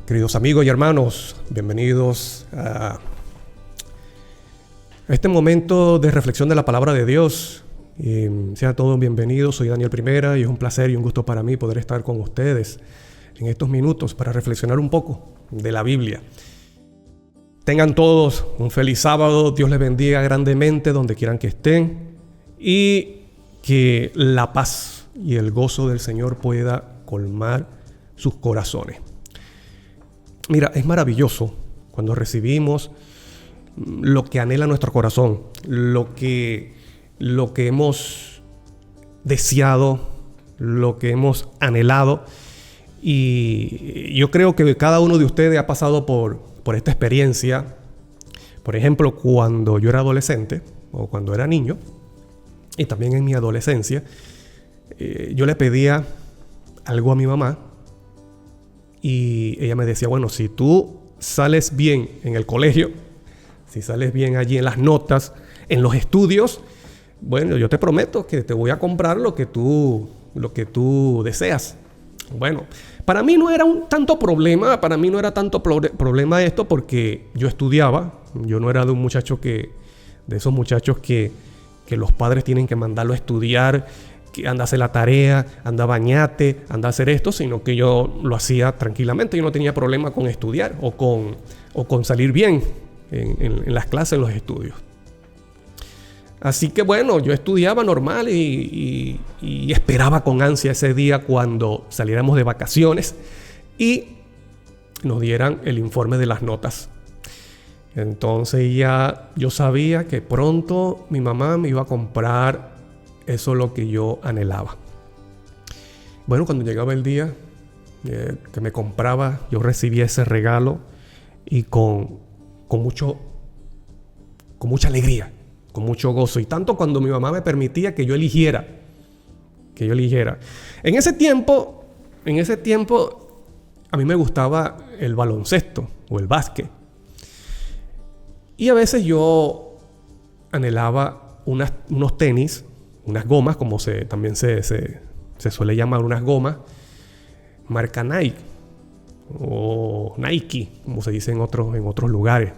Queridos amigos y hermanos, bienvenidos a este momento de reflexión de la palabra de Dios. Sean todos bienvenidos, soy Daniel Primera y es un placer y un gusto para mí poder estar con ustedes en estos minutos para reflexionar un poco de la Biblia. Tengan todos un feliz sábado, Dios les bendiga grandemente donde quieran que estén y que la paz y el gozo del Señor pueda colmar sus corazones. Mira, es maravilloso cuando recibimos lo que anhela nuestro corazón, lo que hemos deseado, lo que hemos anhelado. Y yo creo que cada uno de ustedes ha pasado por esta experiencia. Por ejemplo, cuando yo era adolescente o cuando era niño, y también en mi adolescencia, yo le pedía algo a mi mamá. Y ella me decía, bueno, si tú sales bien en el colegio, si sales bien allí en las notas, en los estudios, bueno, yo te prometo que te voy a comprar lo que tú deseas. Bueno, para mí no era tanto problema esto porque yo estudiaba. Yo no era de esos muchachos que los padres tienen que mandarlo a estudiar, que anda a hacer la tarea, anda a bañarte, anda a hacer esto, sino que yo lo hacía tranquilamente. Yo no tenía problema con estudiar o con salir bien en las clases, en los estudios. Así que bueno, yo estudiaba normal y esperaba con ansia ese día cuando saliéramos de vacaciones y nos dieran el informe de las notas. Entonces ya yo sabía que pronto mi mamá me iba a comprar eso es lo que yo anhelaba. Bueno, cuando llegaba el día que me compraba, yo recibía ese regalo y con mucha alegría, con mucho gozo. Y tanto cuando mi mamá me permitía que yo eligiera. En ese tiempo, a mí me gustaba el baloncesto o el básquet. Y a veces yo anhelaba unos tenis, unas gomas, como también se suele llamar unas gomas, marca Nike o Nike, como se dice en otros lugares.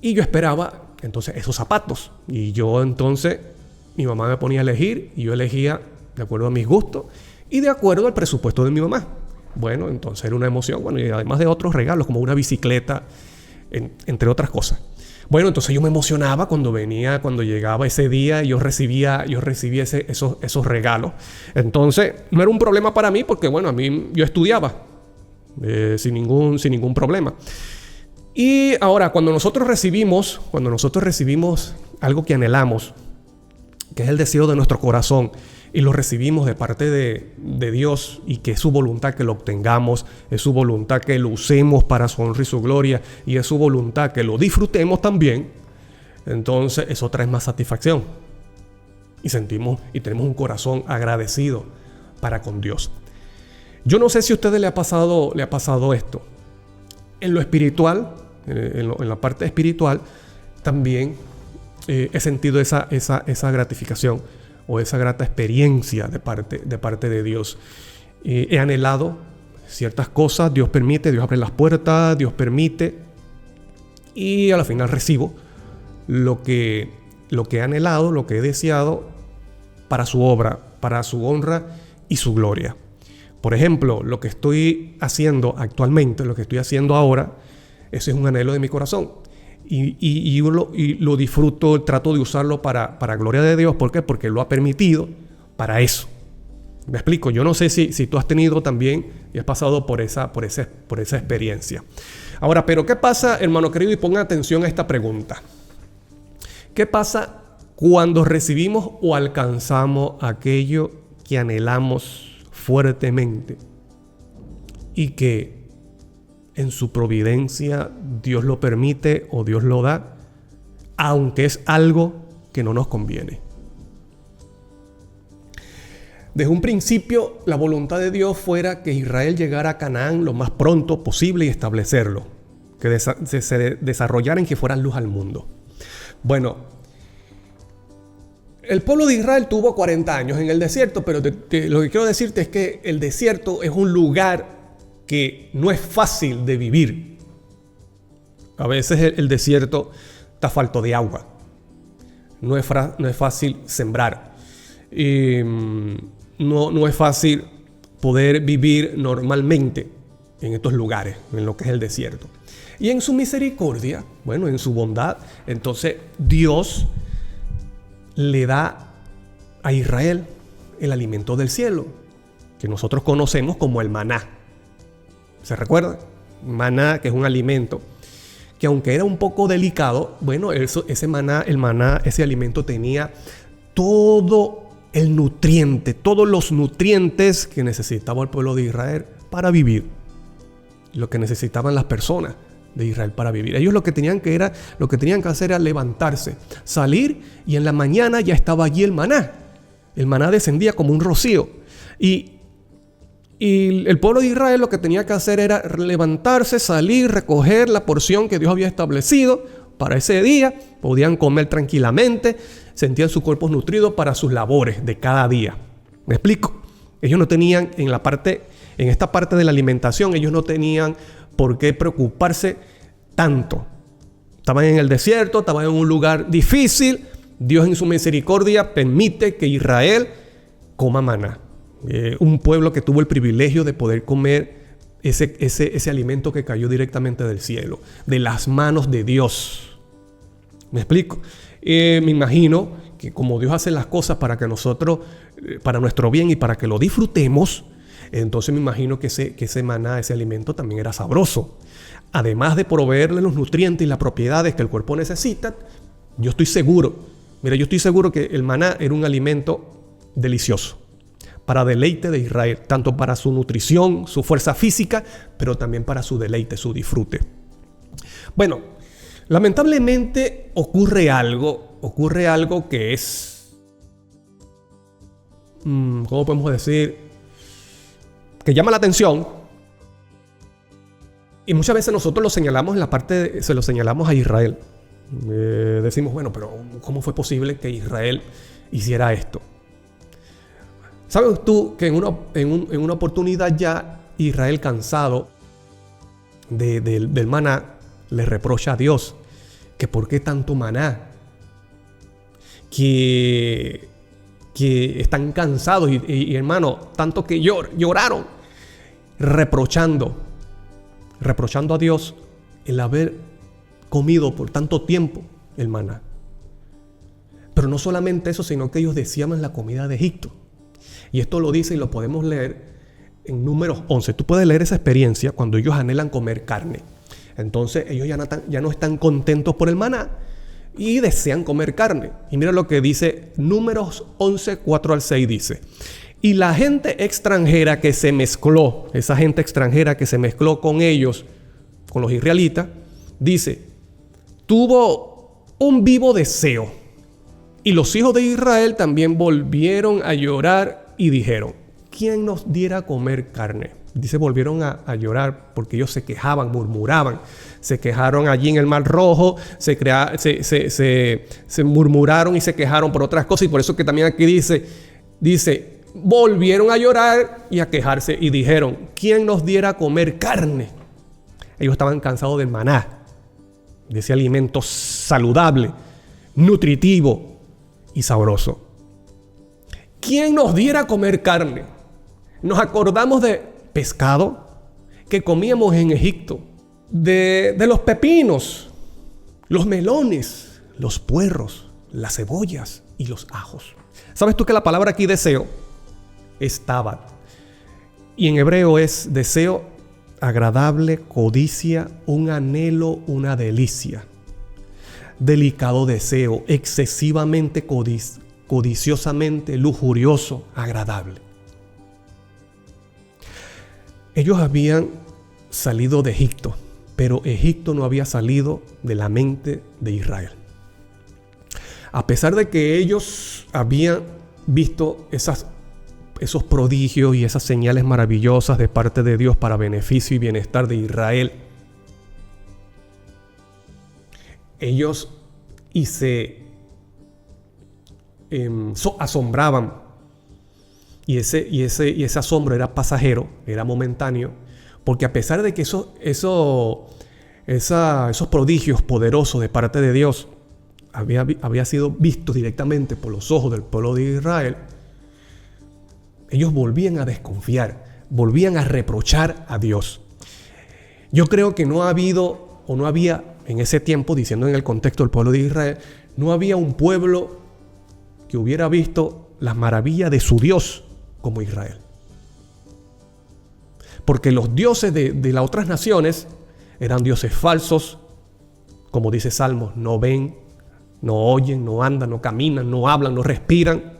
Y yo esperaba entonces esos zapatos. Y yo entonces, mi mamá me ponía a elegir y yo elegía de acuerdo a mis gustos y de acuerdo al presupuesto de mi mamá. Bueno, entonces era una emoción. Bueno, y además de otros regalos como una bicicleta, entre otras cosas. Bueno, entonces yo me emocionaba cuando llegaba ese día y yo recibía esos regalos. Entonces no era un problema para mí porque, bueno, a mí yo estudiaba sin ningún problema. Y ahora, cuando nosotros recibimos algo que anhelamos, que es el deseo de nuestro corazón, y lo recibimos de parte de Dios y que es su voluntad que lo obtengamos, es su voluntad que lo usemos para su honra y su gloria y es su voluntad que lo disfrutemos también, entonces eso trae más satisfacción y tenemos un corazón agradecido para con Dios. Yo no sé si a ustedes le ha pasado esto. En lo espiritual, en la parte espiritual, también he sentido esa gratificación o esa grata experiencia de parte de Dios. He anhelado ciertas cosas, Dios permite, Dios abre las puertas, Dios permite, y a la final recibo lo que he anhelado, lo que he deseado para su obra, para su honra y su gloria. Por ejemplo, lo que estoy haciendo actualmente, lo que estoy haciendo ahora, ese es un anhelo de mi corazón. Y lo disfruto, trato de usarlo para gloria de Dios. ¿Por qué? Porque lo ha permitido para eso. Me explico. Yo no sé si tú has tenido también y has pasado por esa experiencia. Ahora, pero ¿qué pasa, hermano querido? Y pongan atención a esta pregunta. ¿Qué pasa cuando recibimos o alcanzamos aquello que anhelamos fuertemente y que en su providencia Dios lo permite o Dios lo da, aunque es algo que no nos conviene? Desde un principio, la voluntad de Dios fuera que Israel llegara a Canaán lo más pronto posible y establecerlo, que se desarrollara en que fueran luz al mundo. Bueno, el pueblo de Israel tuvo 40 años en el desierto, pero lo que quiero decirte es que el desierto es un lugar que no es fácil de vivir. A veces el desierto está falto de agua. No es fácil sembrar. No es fácil poder vivir normalmente en estos lugares, en lo que es el desierto. Y en su misericordia, bueno, en su bondad, entonces Dios le da a Israel el alimento del cielo, que nosotros conocemos como el maná. ¿Se recuerda? Maná, que es un alimento que, aunque era un poco delicado, bueno, ese maná, ese alimento tenía todo el nutriente, todos los nutrientes que necesitaba el pueblo de Israel para vivir, lo que necesitaban las personas de Israel para vivir. Ellos lo que tenían que hacer era levantarse, salir, y en la mañana ya estaba allí el maná. El maná descendía como un rocío, y el pueblo de Israel lo que tenía que hacer era levantarse, salir, recoger la porción que Dios había establecido para ese día. Podían comer tranquilamente, sentían sus cuerpos nutridos para sus labores de cada día. ¿Me explico? Ellos no tenían en esta parte de la alimentación, ellos no tenían por qué preocuparse tanto. Estaban en el desierto, estaban en un lugar difícil. Dios en su misericordia permite que Israel coma maná. Un pueblo que tuvo el privilegio de poder comer ese alimento que cayó directamente del cielo, de las manos de Dios. ¿Me explico? Me imagino que como Dios hace las cosas para que nosotros, para nuestro bien y para que lo disfrutemos, entonces me imagino que ese maná, ese alimento también era sabroso. Además de proveerle los nutrientes y las propiedades que el cuerpo necesita, yo estoy seguro que el maná era un alimento delicioso, para deleite de Israel, tanto para su nutrición, su fuerza física, pero también para su deleite, su disfrute. Bueno, lamentablemente ocurre algo que es, ¿cómo podemos decir? Que llama la atención. Y muchas veces nosotros lo señalamos se lo señalamos a Israel. Decimos, bueno, pero ¿cómo fue posible que Israel hiciera esto? ¿Sabes tú que en una oportunidad ya Israel, cansado del maná, le reprocha a Dios que por qué tanto maná? Que están cansados y hermano, tanto que lloraron, reprochando a Dios el haber comido por tanto tiempo el maná. Pero no solamente eso, sino que ellos deseaban la comida de Egipto. Y esto lo dice y lo podemos leer en Números 11. Tú puedes leer esa experiencia cuando ellos anhelan comer carne. Entonces ellos ya no están contentos por el maná y desean comer carne. Y mira lo que dice Números 11, 4 al 6 dice: y la gente extranjera que se mezcló, esa gente extranjera que se mezcló con ellos, con los israelitas, dice, tuvo un vivo deseo. Y los hijos de Israel también volvieron a llorar y dijeron, ¿quién nos diera a comer carne? Dice, volvieron a llorar porque ellos se quejaban, murmuraban. Se quejaron allí en el Mar Rojo, se murmuraron y se quejaron por otras cosas. Y por eso que también aquí dice, volvieron a llorar y a quejarse y dijeron, ¿quién nos diera a comer carne? Ellos estaban cansados del maná, de ese alimento saludable, nutritivo y sabroso. ¿Quién nos diera a comer carne? Nos acordamos de pescado que comíamos en Egipto, de los pepinos, los melones, los puerros, las cebollas y los ajos. ¿Sabes tú que la palabra aquí deseo es tabat? Y en hebreo es deseo agradable, codicia, un anhelo, una delicia. Delicado deseo, excesivamente codiciosamente lujurioso, agradable. Ellos habían salido de Egipto, pero Egipto no había salido de la mente de Israel. A pesar de que ellos habían visto esos prodigios y esas señales maravillosas de parte de Dios para beneficio y bienestar de Israel, ellos se asombraban, y ese asombro era pasajero, era momentáneo, Porque a pesar de que esos prodigios poderosos de parte de Dios había sido visto directamente por los ojos del pueblo de Israel, ellos volvían a desconfiar, volvían a reprochar a Dios. Yo creo que no había en ese tiempo, diciendo en el contexto del pueblo de Israel, no había un pueblo que hubiera visto las maravillas de su Dios como Israel. Porque los dioses de las otras naciones eran dioses falsos, como dice Salmos, no ven, no oyen, no andan, no caminan, no hablan, no respiran.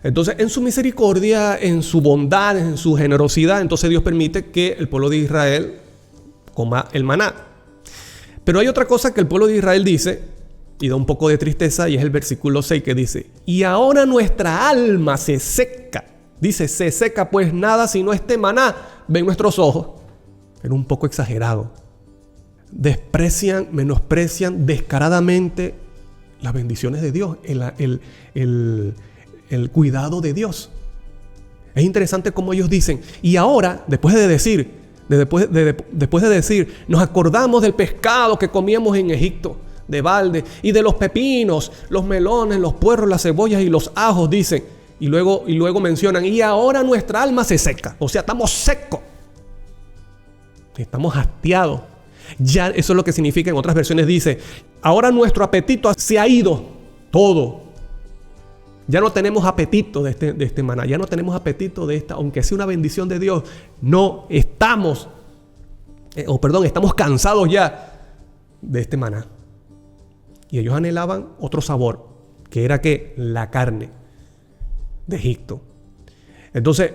Entonces, en su misericordia, en su bondad, en su generosidad, entonces Dios permite que el pueblo de Israel coma el maná. Pero hay otra cosa que el pueblo de Israel dice, y da un poco de tristeza, y es el versículo 6 que dice: y ahora nuestra alma se seca. Dice, se seca pues nada sino este maná ven nuestros ojos. Era un poco exagerado. Menosprecian descaradamente las bendiciones de Dios, el cuidado de Dios. Es interesante cómo ellos dicen, y ahora, después de decir, nos acordamos del pescado que comíamos en Egipto, de balde, y de los pepinos, los melones, los puerros, las cebollas y los ajos, dicen. Y luego mencionan, y ahora nuestra alma se seca. O sea, estamos secos. Estamos hastiados. Ya eso es lo que significa, en otras versiones dice, ahora nuestro apetito se ha ido todo. Ya no tenemos apetito de este maná. Ya no tenemos apetito de esta, aunque sea una bendición de Dios. No estamos, estamos cansados ya de este maná. Y ellos anhelaban otro sabor, que era que la carne de Egipto. Entonces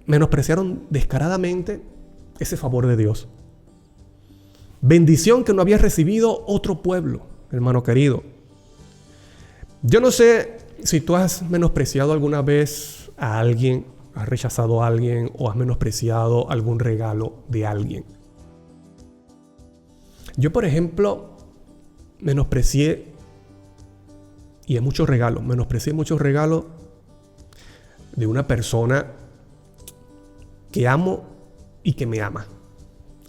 menospreciaron descaradamente ese favor de Dios. Bendición que no había recibido otro pueblo, hermano querido. Yo no sé si tú has menospreciado alguna vez a alguien, has rechazado a alguien o has menospreciado algún regalo de alguien. Yo, por ejemplo, menosprecié muchos regalos de una persona que amo y que me ama,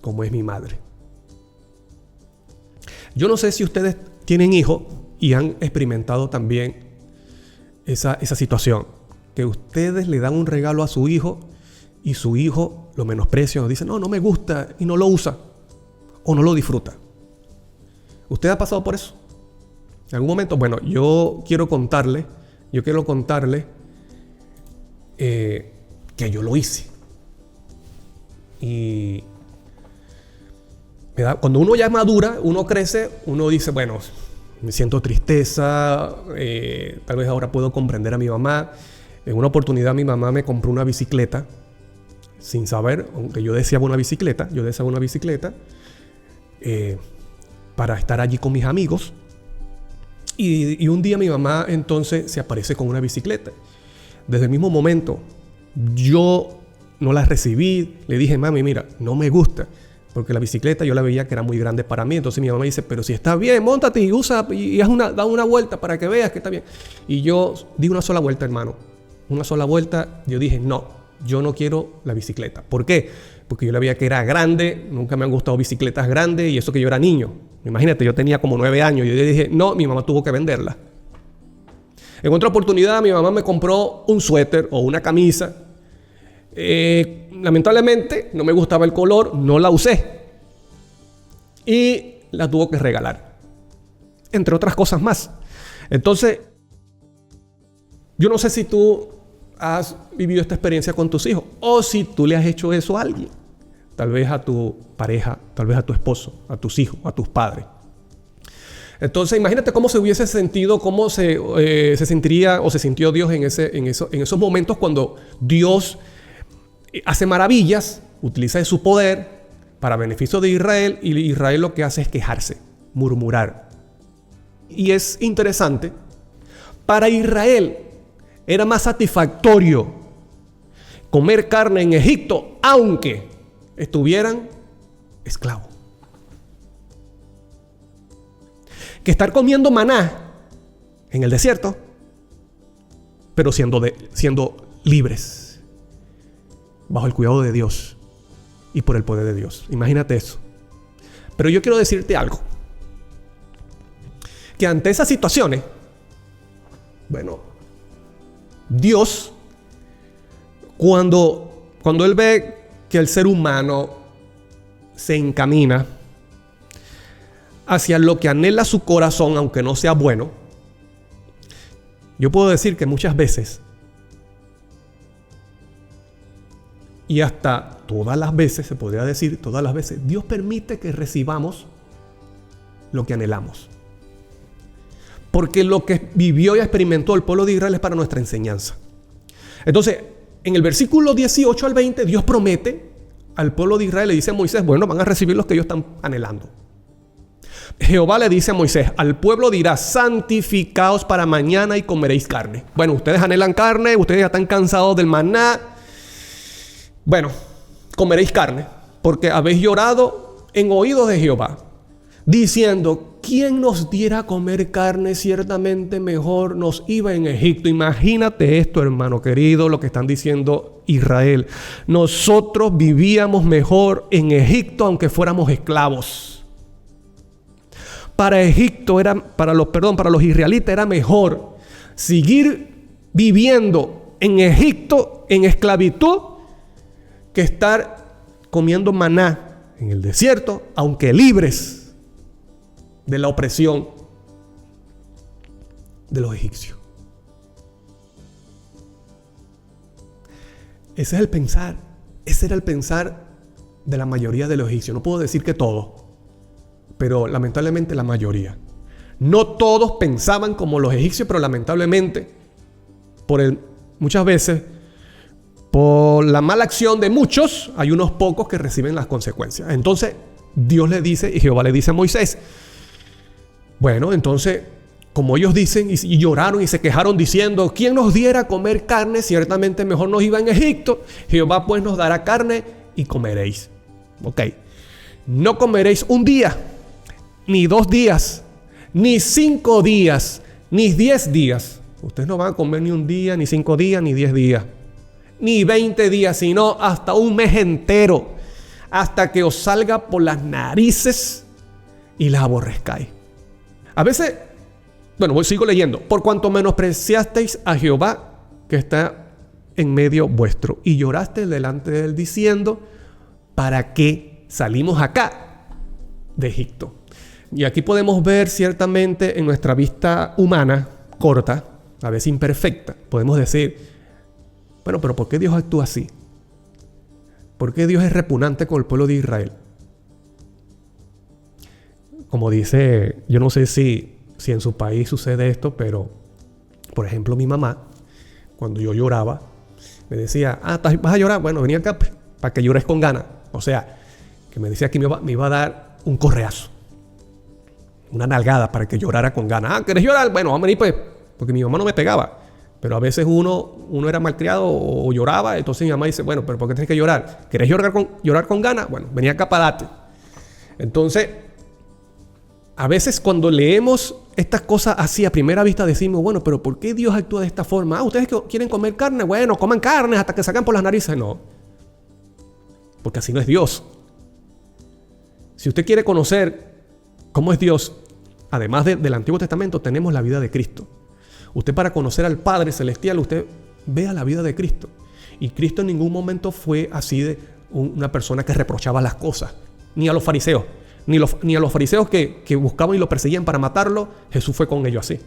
como es mi madre. Yo no sé si ustedes tienen hijos y han experimentado también esa situación, que ustedes le dan un regalo a su hijo y su hijo lo menosprecia o dice, no me gusta, y no lo usa o no lo disfruta. ¿Usted ha pasado por eso? En algún momento, bueno, yo quiero contarle que yo lo hice. Y cuando uno ya madura, uno crece, uno dice, bueno, me siento tristeza, tal vez ahora puedo comprender a mi mamá. En una oportunidad mi mamá me compró una bicicleta, sin saber, aunque yo deseaba una bicicleta, para estar allí con mis amigos. Y un día mi mamá entonces se aparece con una bicicleta. Desde el mismo momento yo no la recibí, le dije, mami, mira, no me gusta, porque la bicicleta yo la veía que era muy grande para mí. Entonces mi mamá dice, pero si está bien, móntate y usa y da una vuelta para que veas que está bien. Y yo di una sola vuelta, hermano. Una sola vuelta, yo dije, no, yo no quiero la bicicleta. ¿Por qué? Porque yo la veía que era grande, nunca me han gustado bicicletas grandes, y eso que yo era niño. Imagínate, yo tenía como 9 años. Yo dije, no, mi mamá tuvo que venderla. En otra oportunidad, mi mamá me compró un suéter o una camisa. Lamentablemente, no me gustaba el color, no la usé. Y la tuvo que regalar. Entre otras cosas más. Entonces, yo no sé si tú has vivido esta experiencia con tus hijos o si tú le has hecho eso a alguien. Tal vez a tu pareja, tal vez a tu esposo, a tus hijos, a tus padres. Entonces, imagínate cómo se hubiese sentido, cómo se sentiría o se sintió Dios en esos momentos cuando Dios hace maravillas, utiliza de su poder para beneficio de Israel, y Israel lo que hace es quejarse, murmurar. Y es interesante, para Israel era más satisfactorio comer carne en Egipto, aunque estuvieran esclavos, que estar comiendo maná en el desierto, pero siendo libres, bajo el cuidado de Dios. y por el poder de Dios. Imagínate eso. Pero yo quiero decirte algo. Que ante esas situaciones, bueno, Dios, cuando Él ve que el ser humano se encamina hacia lo que anhela su corazón, aunque no sea bueno, yo puedo decir que muchas veces, y hasta todas las veces, se podría decir todas las veces, Dios permite que recibamos lo que anhelamos. Porque lo que vivió y experimentó el pueblo de Israel es para nuestra enseñanza. Entonces, en el versículo 18 al 20, Dios promete al pueblo de Israel, le dice a Moisés, bueno, van a recibir los que ellos están anhelando. Jehová le dice a Moisés, al pueblo dirá, santificaos para mañana y comeréis carne. Bueno, ustedes anhelan carne, ustedes ya están cansados del maná. Bueno, comeréis carne, porque habéis llorado en oídos de Jehová, diciendo, ¿quién nos diera a comer carne? Ciertamente mejor nos iba en Egipto. Imagínate esto, hermano querido, lo que están diciendo Israel. Nosotros vivíamos mejor en Egipto, aunque fuéramos esclavos. Para Egipto para los israelitas era mejor seguir viviendo en Egipto en esclavitud que estar comiendo maná en el desierto, aunque libres de la opresión de los egipcios. Ese era el pensar de la mayoría de los egipcios. No puedo decir que todos, pero lamentablemente la mayoría. No todos pensaban como los egipcios, pero lamentablemente, muchas veces, por la mala acción de muchos, hay unos pocos que reciben las consecuencias. Entonces, Dios le dice, y Jehová le dice a Moisés, bueno, entonces, como ellos dicen, y lloraron y se quejaron diciendo, ¿quién nos diera a comer carne? Ciertamente mejor nos iba en Egipto. Jehová pues nos dará carne y comeréis. Ok. No comeréis un día, ni 2 días, ni 5 días, ni 10 días. Ustedes no van a comer ni un día, ni 5 días, ni 10 días, ni 20 días, sino hasta un mes entero, hasta que os salga por las narices y las aborrezcáis. A veces, bueno, sigo leyendo. Por cuanto menospreciasteis a Jehová, que está en medio vuestro, y lloraste delante de él diciendo, ¿para qué salimos acá de Egipto? Y aquí podemos ver ciertamente en nuestra vista humana, corta, a veces imperfecta, podemos decir, bueno, pero ¿por qué Dios actúa así? ¿Por qué Dios es repugnante con el pueblo de Israel? Como dice, yo no sé si en su país sucede esto, pero por ejemplo mi mamá, cuando yo lloraba, me decía, ¿vas a llorar? Bueno, vení acá para que llores con ganas. O sea, que me decía que me iba a dar un correazo, una nalgada para que llorara con ganas. ¿Querés llorar? Bueno, vamos a venir pues, porque mi mamá no me pegaba. Pero a veces uno era malcriado o lloraba, entonces mi mamá dice, bueno, pero ¿por qué tienes que llorar? ¿Querés llorar con ganas? Bueno, vení acá para darte. Entonces, a veces cuando leemos estas cosas así a primera vista decimos, bueno, pero ¿por qué Dios actúa de esta forma? ¿Ustedes quieren comer carne? Bueno, coman carne hasta que sacan por las narices. No, porque así no es Dios. Si usted quiere conocer cómo es Dios, además del Antiguo Testamento, tenemos la vida de Cristo. Usted, para conocer al Padre Celestial, usted vea la vida de Cristo. Y Cristo en ningún momento fue así de una persona que reprochaba las cosas, ni a los fariseos. Ni a los fariseos que buscaban y lo perseguían para matarlo. Jesús fue con ellos así.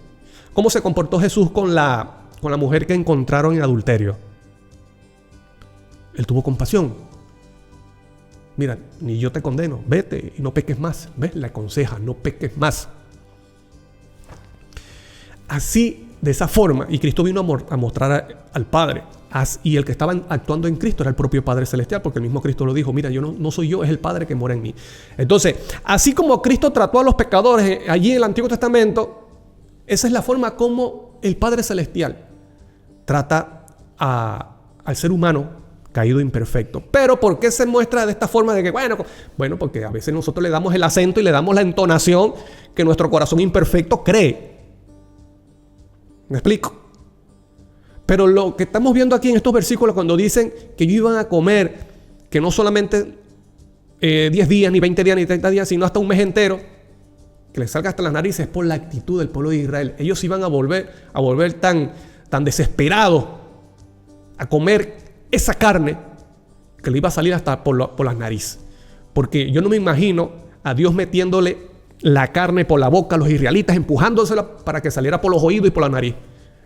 ¿Cómo se comportó Jesús con la mujer que encontraron en adulterio? Él tuvo compasión. Mira, ni yo te condeno, vete y no peques más. ¿Ves? Le aconseja, no peques más. Así, de esa forma, y Cristo vino a mostrar al Padre. Y el que estaba actuando en Cristo era el propio Padre Celestial, porque el mismo Cristo lo dijo, mira, yo no soy yo, es el Padre que mora en mí. Entonces, así como Cristo trató a los pecadores allí en el Antiguo Testamento, esa es la forma como el Padre Celestial trata al ser humano caído imperfecto. Pero ¿por qué se muestra de esta forma de que, bueno, porque a veces nosotros le damos el acento y le damos la entonación que nuestro corazón imperfecto cree? ¿Me explico? Pero lo que estamos viendo aquí en estos versículos, cuando dicen que ellos iban a comer, que no solamente 10 días, ni 20 días, ni 30 días, sino hasta un mes entero, que les salga hasta las narices, por la actitud del pueblo de Israel. Ellos iban a volver tan desesperados a comer esa carne que le iba a salir hasta por las narices. Porque yo no me imagino a Dios metiéndole la carne por la boca a los israelitas, empujándosela para que saliera por los oídos y por la nariz.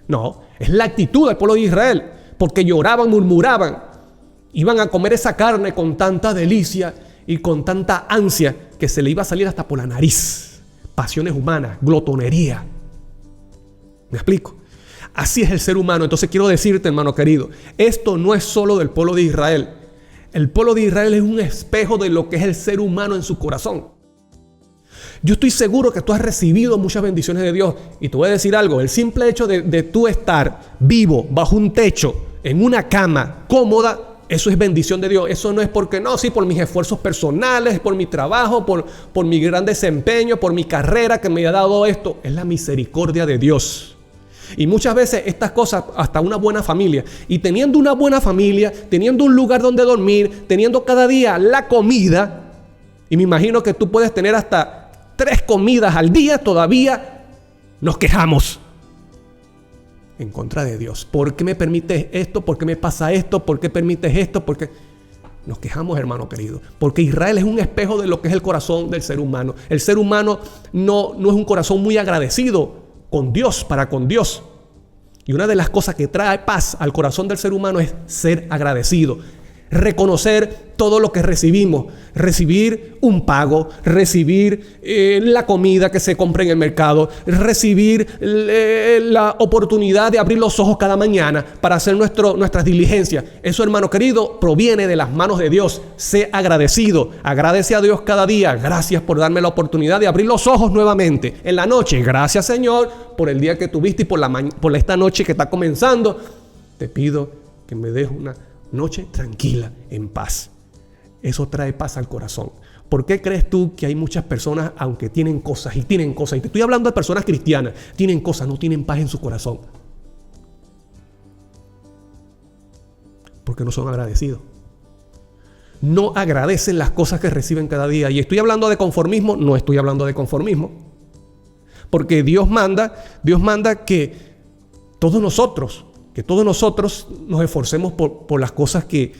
No, es la actitud del pueblo de Israel, porque lloraban, murmuraban, iban a comer esa carne con tanta delicia y con tanta ansia que se le iba a salir hasta por la nariz. Pasiones humanas, glotonería. ¿Me explico? Así es el ser humano. Entonces quiero decirte, hermano querido, esto no es solo del pueblo de Israel. El pueblo de Israel es un espejo de lo que es el ser humano en su corazón. Yo estoy seguro que tú has recibido muchas bendiciones de Dios. Y te voy a decir algo. El simple hecho de tú estar vivo, bajo un techo, en una cama cómoda, eso es bendición de Dios. Eso no es porque no, sí, por mis esfuerzos personales, por mi trabajo, por mi gran desempeño, por mi carrera que me ha dado esto. Es la misericordia de Dios. Y muchas veces estas cosas, hasta una buena familia, y teniendo una buena familia, teniendo un lugar donde dormir, teniendo cada día la comida, y me imagino que tú puedes tener hasta 3 comidas al día, todavía nos quejamos en contra de Dios. ¿Por qué me permites esto? ¿Por qué me pasa esto? ¿Por qué permites esto? ¿Por qué? Nos quejamos, hermano querido. Porque Israel es un espejo de lo que es el corazón del ser humano. El ser humano no es un corazón muy agradecido con Dios, para con Dios. Y una de las cosas que trae paz al corazón del ser humano es ser agradecido. Reconocer todo lo que recibimos, recibir un pago, recibir la comida que se compra en el mercado, recibir la oportunidad de abrir los ojos cada mañana para hacer nuestras diligencias. Eso, hermano querido, proviene de las manos de Dios. Sé agradecido, agradece a Dios cada día. Gracias por darme la oportunidad de abrir los ojos nuevamente en la noche. Gracias, Señor, por el día que tuviste y por esta noche que está comenzando. Te pido que me des una noche tranquila, en paz. Eso trae paz al corazón. ¿Por qué crees tú que hay muchas personas, aunque tienen cosas, y te estoy hablando de personas cristianas, tienen cosas, no tienen paz en su corazón? Porque no son agradecidos. No agradecen las cosas que reciben cada día. Y estoy hablando de conformismo, no estoy hablando de conformismo. Porque Dios manda que todos nosotros nos esforcemos por las cosas que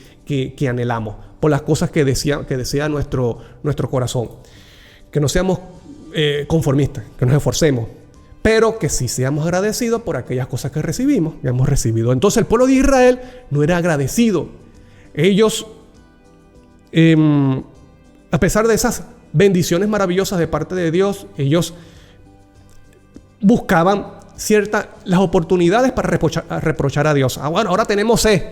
anhelamos, por las cosas que desea nuestro corazón. Que no seamos conformistas, que nos esforcemos, pero que sí seamos agradecidos por aquellas cosas que hemos recibido. Entonces el pueblo de Israel no era agradecido. Ellos, a pesar de esas bendiciones maravillosas de parte de Dios, ellos buscaban las oportunidades para reprochar a Dios. Bueno, ahora tenemos sed.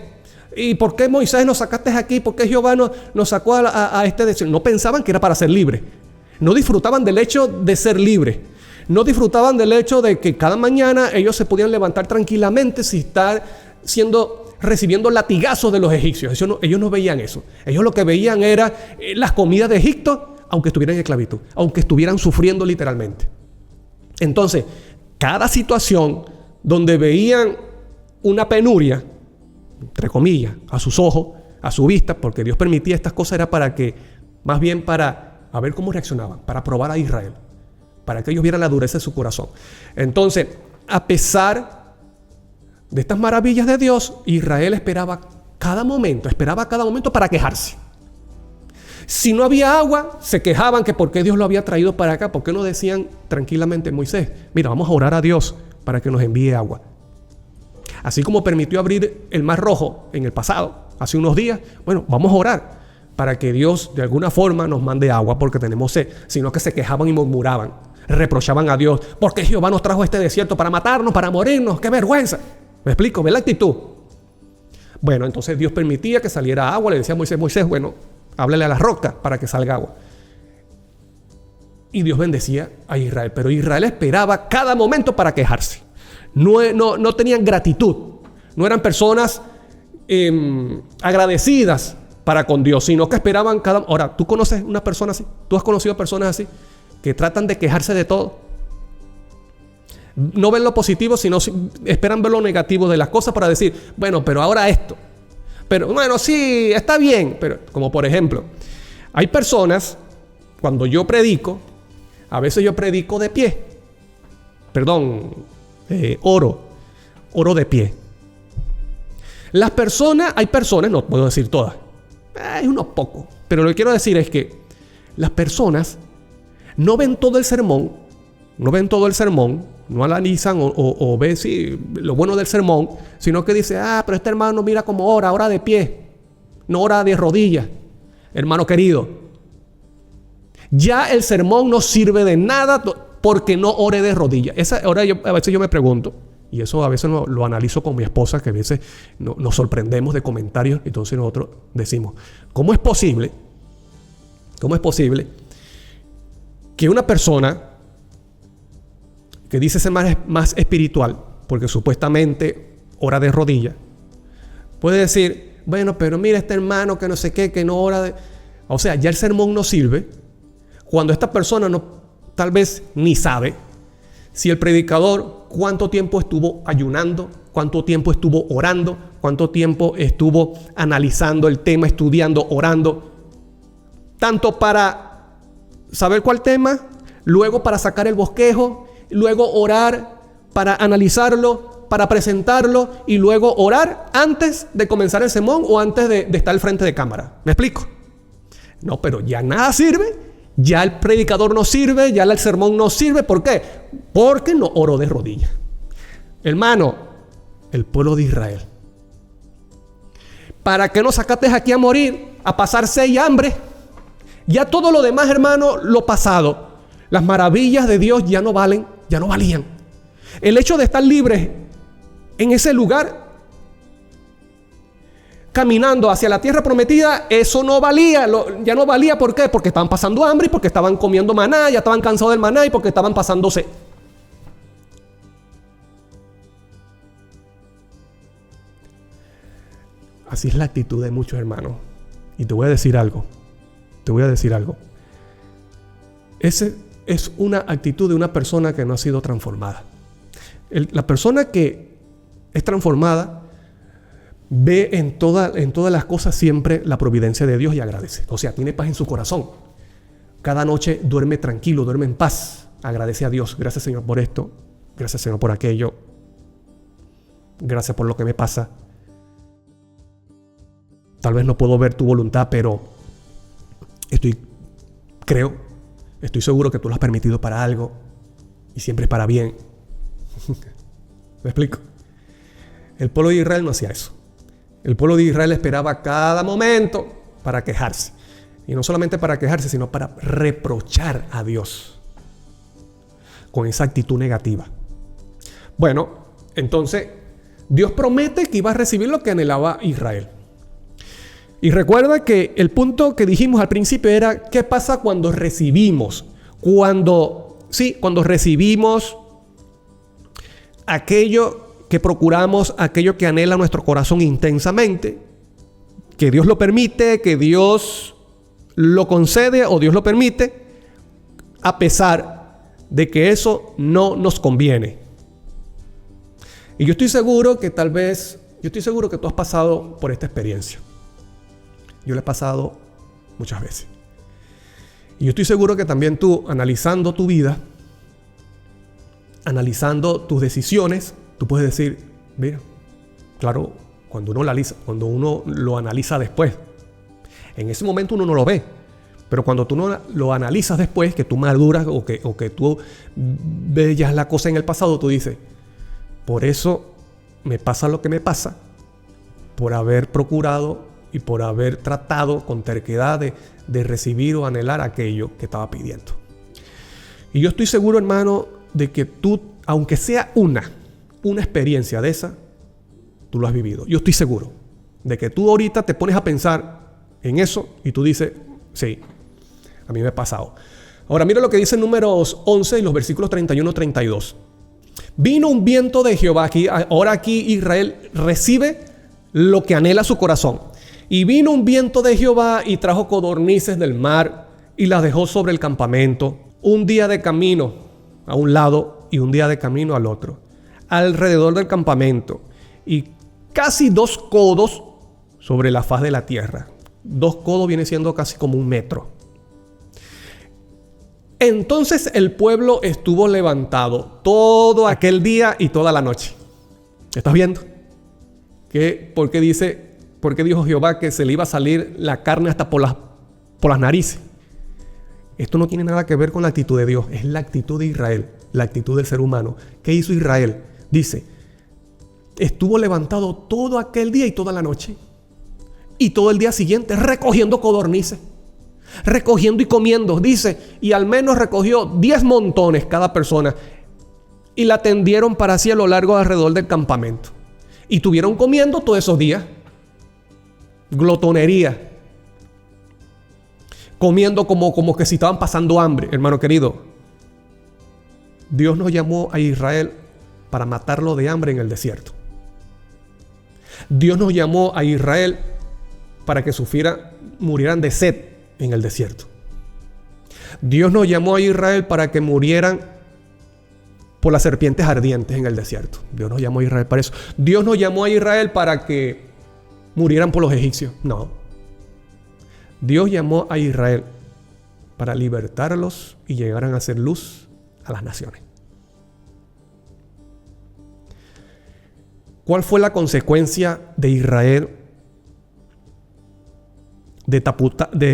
¿Y por qué Moisés nos sacaste aquí? ¿Por qué Jehová nos sacó a este desierto? No pensaban que era para ser libre. No disfrutaban del hecho de ser libre. No disfrutaban del hecho de que cada mañana ellos se podían levantar tranquilamente sin estar recibiendo latigazos de los egipcios. Ellos no veían eso. Ellos lo que veían era las comidas de Egipto, aunque estuvieran en esclavitud, aunque estuvieran sufriendo literalmente. Entonces, cada situación donde veían una penuria, entre comillas, a sus ojos, a su vista, porque Dios permitía estas cosas, era más bien para ver cómo reaccionaban, para probar a Israel, para que ellos vieran la dureza de su corazón. Entonces, a pesar de estas maravillas de Dios, Israel esperaba cada momento para quejarse. Si no había agua, se quejaban que por qué Dios lo había traído para acá. ¿Por qué no decían tranquilamente, Moisés, mira, vamos a orar a Dios para que nos envíe agua? Así como permitió abrir el Mar Rojo en el pasado, hace unos días, bueno, vamos a orar para que Dios de alguna forma nos mande agua porque tenemos sed. Sino que se quejaban y murmuraban, reprochaban a Dios. ¿Por qué Jehová nos trajo a este desierto para matarnos, para morirnos? ¡Qué vergüenza! ¿Me explico? ¿Ve la actitud? Bueno, entonces Dios permitía que saliera agua. Le decía a Moisés, bueno, háblale a la roca para que salga agua. Y Dios bendecía a Israel. Pero Israel esperaba cada momento para quejarse. No tenían gratitud. No eran personas agradecidas para con Dios, sino que esperaban cada... Ahora, ¿tú conoces una persona así? ¿Tú has conocido personas así? Que tratan de quejarse de todo. No ven lo positivo, sino esperan ver lo negativo de las cosas para decir, bueno, pero ahora esto. Pero bueno, sí, está bien. Pero como por ejemplo, Hay personas, cuando yo predico, a veces yo predico de pie. Perdón, oro de pie. Hay personas, no puedo decir todas, hay unos pocos, pero lo que quiero decir es que las personas no ven todo el sermón, no analizan o ven lo bueno del sermón, sino que dice, pero este hermano mira cómo ora de pie, no ora de rodillas. Hermano querido, ya el sermón no sirve de nada porque no ore de rodillas. Ahora a veces yo me pregunto, y eso a veces lo analizo con mi esposa, que a veces nos sorprendemos de comentarios, entonces nosotros decimos, ¿cómo es posible que una persona que dice ser más espiritual, porque supuestamente ora de rodillas, puede decir, bueno, pero mira este hermano que no sé qué, que no ora de... O sea, ya el sermón no sirve cuando esta persona tal vez ni sabe si el predicador cuánto tiempo estuvo ayunando, cuánto tiempo estuvo orando, cuánto tiempo estuvo analizando el tema, estudiando, orando, tanto para saber cuál tema, luego para sacar el bosquejo, luego orar para analizarlo, para presentarlo y luego orar antes de comenzar el sermón o antes de estar al frente de cámara. ¿Me explico? No, pero ya nada sirve. Ya el predicador no sirve, ya el sermón no sirve. ¿Por qué? Porque no oró de rodillas. Hermano, el pueblo de Israel, ¿para qué nos sacaste aquí a morir? A pasar sed y hambre. Ya todo lo demás, hermano, lo pasado. Las maravillas de Dios ya no valían. El hecho de estar libres en ese lugar, caminando hacia la tierra prometida, eso no valía, ya no valía. ¿Por qué? Porque estaban pasando hambre y porque estaban comiendo maná, ya estaban cansados del maná y porque estaban pasándose. Así es la actitud de muchos hermanos. Y te voy a decir algo. Esa es una actitud de una persona que no ha sido transformada. La persona que es transformada ve en todas las cosas siempre la providencia de Dios y agradece. O sea, tiene paz en su corazón. Cada noche duerme tranquilo, duerme en paz. Agradece a Dios. Gracias, Señor, por esto. Gracias, Señor, por aquello. Gracias por lo que me pasa. Tal vez no puedo ver tu voluntad, pero estoy seguro que tú lo has permitido para algo y siempre es para bien. ¿Me explico? El pueblo de Israel no hacía eso. El pueblo de Israel esperaba cada momento para quejarse. Y no solamente para quejarse, sino para reprochar a Dios con esa actitud negativa. Bueno, entonces Dios promete que iba a recibir lo que anhelaba Israel. Y recuerda que el punto que dijimos al principio era ¿qué pasa cuando recibimos? Cuando recibimos aquello que procuramos, aquello que anhela nuestro corazón intensamente, que Dios lo permite, que Dios lo concede o Dios lo permite, a pesar de que eso no nos conviene. Y yo estoy seguro que tú has pasado por esta experiencia. Yo la he pasado muchas veces. Y yo estoy seguro que también tú, analizando tu vida, analizando tus decisiones, tú puedes decir, mira, claro, cuando uno lo analiza después, en ese momento uno no lo ve, pero cuando tú no lo analizas después, que tú maduras o que tú ves ya la cosa en el pasado, tú dices, por eso me pasa lo que me pasa, por haber procurado y por haber tratado con terquedad de recibir o anhelar aquello que estaba pidiendo. Y yo estoy seguro, hermano, de que tú, aunque sea una experiencia de esa, tú lo has vivido. Yo estoy seguro de que tú ahorita te pones a pensar en eso y tú dices, sí, a mí me ha pasado. Ahora mira lo que dice en Números 11 y los versículos 31-32. Vino un viento de Jehová. Ahora aquí Israel recibe lo que anhela su corazón. Y vino un viento de Jehová y trajo codornices del mar y las dejó sobre el campamento. Un día de camino a un lado y un día de camino al otro, alrededor del campamento, y casi 2 codos sobre la faz de la tierra. 2 codos viene siendo casi como 1 metro. Entonces el pueblo estuvo levantado todo aquel día y toda la noche. ¿Estás viendo? ¿Por qué dijo Jehová que se le iba a salir la carne hasta por las narices? Esto no tiene nada que ver con la actitud de Dios, es la actitud de Israel, la actitud del ser humano. ¿Qué hizo Israel? Dice, estuvo levantado todo aquel día y toda la noche. Y todo el día siguiente recogiendo codornices, recogiendo y comiendo. Dice, y al menos recogió 10 montones cada persona. Y la tendieron para sí a lo largo alrededor del campamento. Y estuvieron comiendo todos esos días. Glotonería. Comiendo como que si estaban pasando hambre, hermano querido. Dios nos llamó a Israel para matarlo de hambre en el desierto. Dios nos llamó a Israel para que murieran de sed en el desierto. Dios nos llamó a Israel para que murieran por las serpientes ardientes en el desierto. Dios nos llamó a Israel para eso. Dios nos llamó a Israel para que murieran por los egipcios. No. Dios llamó a Israel para libertarlos y llegaran a ser luz a las naciones. ¿Cuál fue la consecuencia de Israel de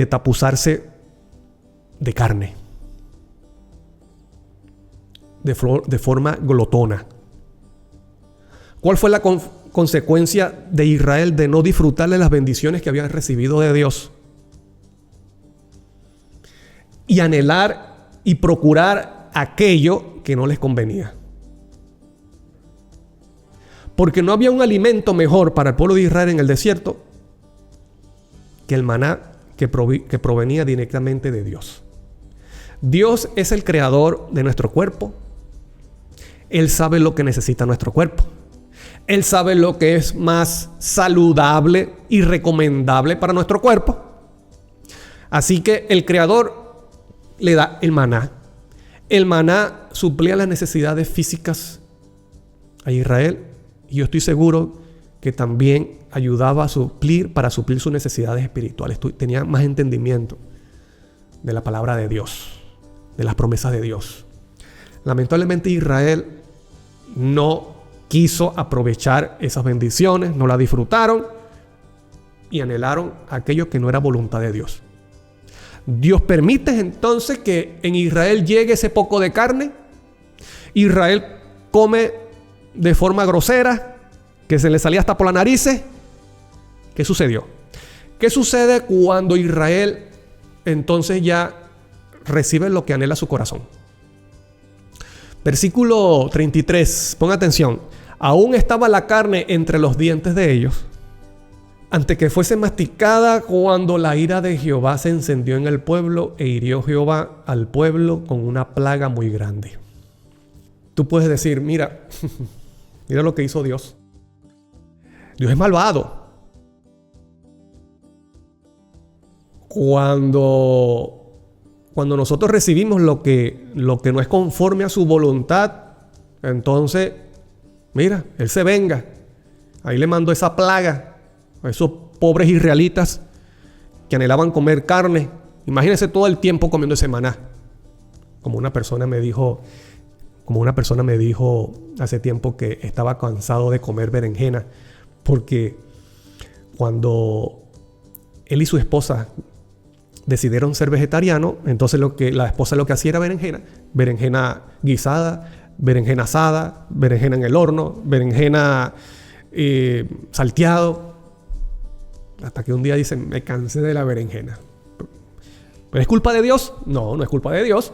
tapuzarse de carne? De forma glotona. ¿Cuál fue la consecuencia de Israel de no disfrutar de las bendiciones que habían recibido de Dios? Y anhelar y procurar aquello que no les convenía. Porque no había un alimento mejor para el pueblo de Israel en el desierto que el maná que provenía directamente de Dios. Dios es el creador de nuestro cuerpo. Él sabe lo que necesita nuestro cuerpo. Él sabe lo que es más saludable y recomendable para nuestro cuerpo. Así que el creador le da el maná. El maná suplía las necesidades físicas a Israel. Y yo estoy seguro que también ayudaba para suplir sus necesidades espirituales. Tenía más entendimiento de la palabra de Dios, de las promesas de Dios. Lamentablemente Israel no quiso aprovechar esas bendiciones, no las disfrutaron y anhelaron aquello que no era voluntad de Dios. Dios permite entonces que en Israel llegue ese poco de carne. Israel come de forma grosera, que se le salía hasta por las narices. ¿Qué sucedió? ¿Qué sucede cuando Israel entonces ya recibe lo que anhela su corazón? Versículo 33, pon atención. Aún estaba la carne entre los dientes de ellos, antes que fuese masticada, cuando la ira de Jehová se encendió en el pueblo e hirió Jehová al pueblo con una plaga muy grande. Tú puedes decir, mira lo que hizo Dios. Dios es malvado. Cuando nosotros recibimos lo que no es conforme a su voluntad, entonces, mira, Él se venga. Ahí le mandó esa plaga a esos pobres israelitas que anhelaban comer carne. Imagínense todo el tiempo comiendo ese maná. Como una persona me dijo hace tiempo que estaba cansado de comer berenjena, porque cuando él y su esposa decidieron ser vegetarianos, entonces la esposa lo que hacía era berenjena guisada, berenjena asada, berenjena en el horno, berenjena salteado, hasta que un día dicen, me cansé de la berenjena. ¿Pero es culpa de Dios? No, no es culpa de Dios.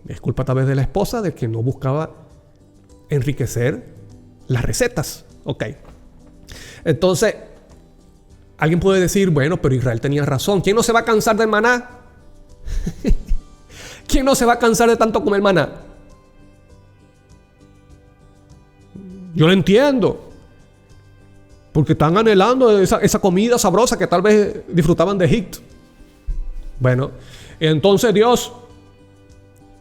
Es culpa tal vez de la esposa, de que no buscaba enriquecer las recetas. Ok. Entonces, alguien puede decir, bueno, pero Israel tenía razón. ¿Quién no se va a cansar del maná? ¿Quién no se va a cansar de tanto comer maná? Yo lo entiendo. Porque están anhelando esa comida sabrosa que tal vez disfrutaban de Egipto. Bueno, entonces Dios,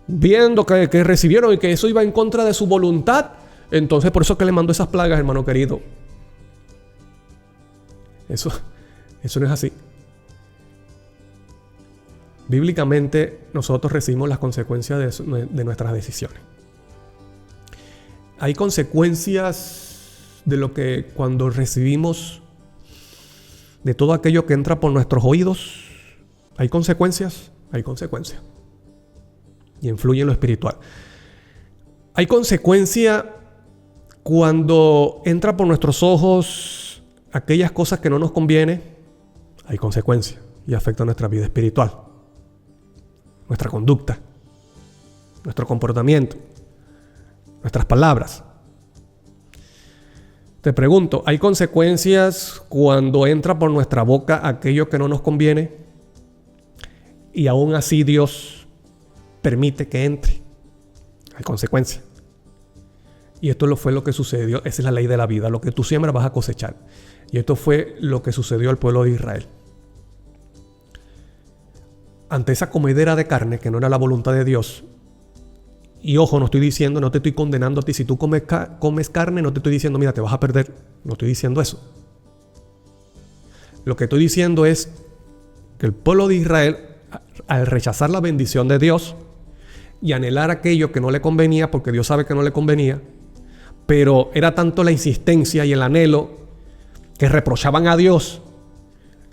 viendo que recibieron y que eso iba en contra de su voluntad, entonces por eso que le mandó esas plagas, hermano querido. Eso no es así. Bíblicamente nosotros recibimos las consecuencias de nuestras decisiones. Hay consecuencias de lo que cuando recibimos de todo aquello que entra por nuestros oídos. Hay consecuencias. Y influye en lo espiritual. Hay consecuencia cuando entra por nuestros ojos aquellas cosas que no nos convienen. Hay consecuencia y afecta nuestra vida espiritual, nuestra conducta, nuestro comportamiento, nuestras palabras. Te pregunto, ¿hay consecuencias cuando entra por nuestra boca aquello que no nos conviene? Y aún así Dios permite que entre. Hay consecuencias. Y esto fue lo que sucedió. Esa es la ley de la vida. Lo que tú siembras vas a cosechar. Y esto fue lo que sucedió al pueblo de Israel. Ante esa comedera de carne que no era la voluntad de Dios. Y ojo, no te estoy condenando a ti. Si tú comes carne, no te estoy diciendo, mira, te vas a perder. No estoy diciendo eso. Lo que estoy diciendo es que el pueblo de Israel, al rechazar la bendición de Dios y anhelar aquello que no le convenía, porque Dios sabe que no le convenía, pero era tanto la insistencia y el anhelo que reprochaban a Dios.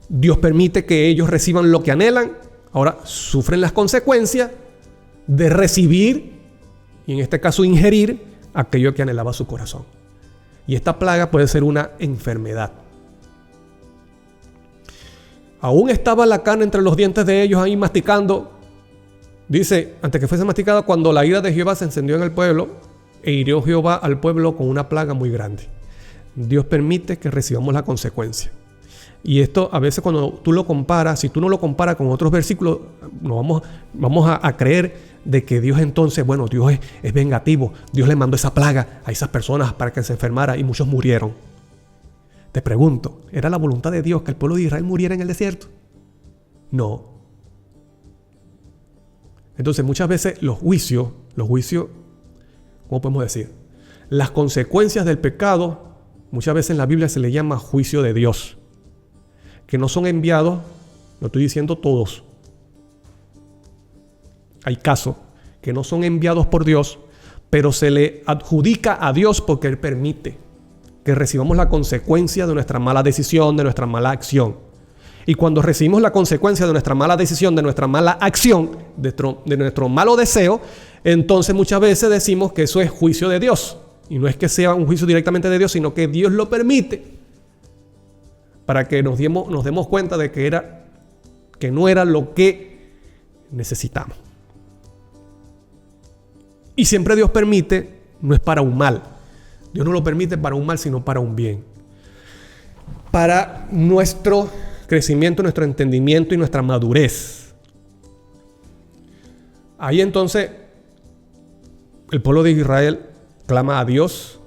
Dios permite que ellos reciban lo que anhelan. Ahora sufren las consecuencias de recibir, y en este caso ingerir, aquello que anhelaba su corazón. Y esta plaga puede ser una enfermedad. Aún estaba la carne entre los dientes de ellos ahí masticando. Dice, antes que fuese masticada, cuando la ira de Jehová se encendió en el pueblo, e hirió Jehová al pueblo con una plaga muy grande. Dios permite que recibamos la consecuencia. Y esto a veces cuando tú lo comparas, si tú no lo comparas con otros versículos, vamos a creer de que Dios entonces, bueno, Dios es vengativo. Dios le mandó esa plaga a esas personas para que se enfermaran y muchos murieron. Te pregunto, ¿era la voluntad de Dios que el pueblo de Israel muriera en el desierto? No. Entonces muchas veces los juicios, ¿cómo podemos decir? Las consecuencias del pecado, muchas veces en la Biblia se le llama juicio de Dios. Que no son enviados, no estoy diciendo todos. Hay casos que no son enviados por Dios, pero se le adjudica a Dios porque Él permite que recibamos la consecuencia de nuestra mala decisión, de nuestra mala acción. Y cuando recibimos la consecuencia de nuestra mala decisión, de nuestra mala acción, de nuestro malo deseo, entonces muchas veces decimos que eso es juicio de Dios. Y no es que sea un juicio directamente de Dios, sino que Dios lo permite para que nos demos cuenta de que no era lo que necesitamos. Y siempre Dios permite, no es para un mal. Dios no lo permite para un mal, sino para un bien. Para nuestro crecimiento, nuestro entendimiento y nuestra madurez. Ahí entonces el pueblo de Israel clama a Dios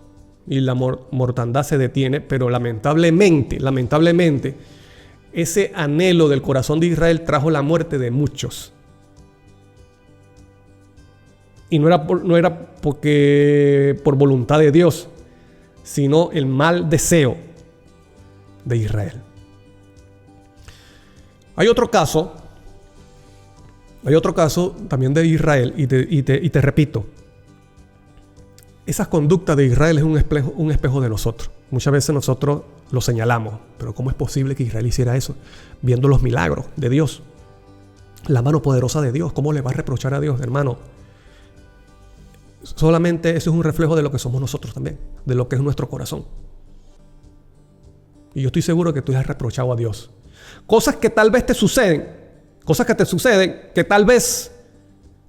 y la mortandad se detiene, pero lamentablemente, ese anhelo del corazón de Israel trajo la muerte de muchos. Y no era porque por voluntad de Dios, sino el mal deseo de Israel. Hay otro caso también de Israel, y te repito, esas conductas de Israel es un espejo de nosotros. Muchas veces nosotros lo señalamos, pero ¿cómo es posible que Israel hiciera eso? Viendo los milagros de Dios, la mano poderosa de Dios, ¿cómo le va a reprochar a Dios, hermano? Solamente eso es un reflejo de lo que somos nosotros también, de lo que es nuestro corazón. Y yo estoy seguro que tú has reprochado a Dios. Cosas que tal vez te suceden, que tal vez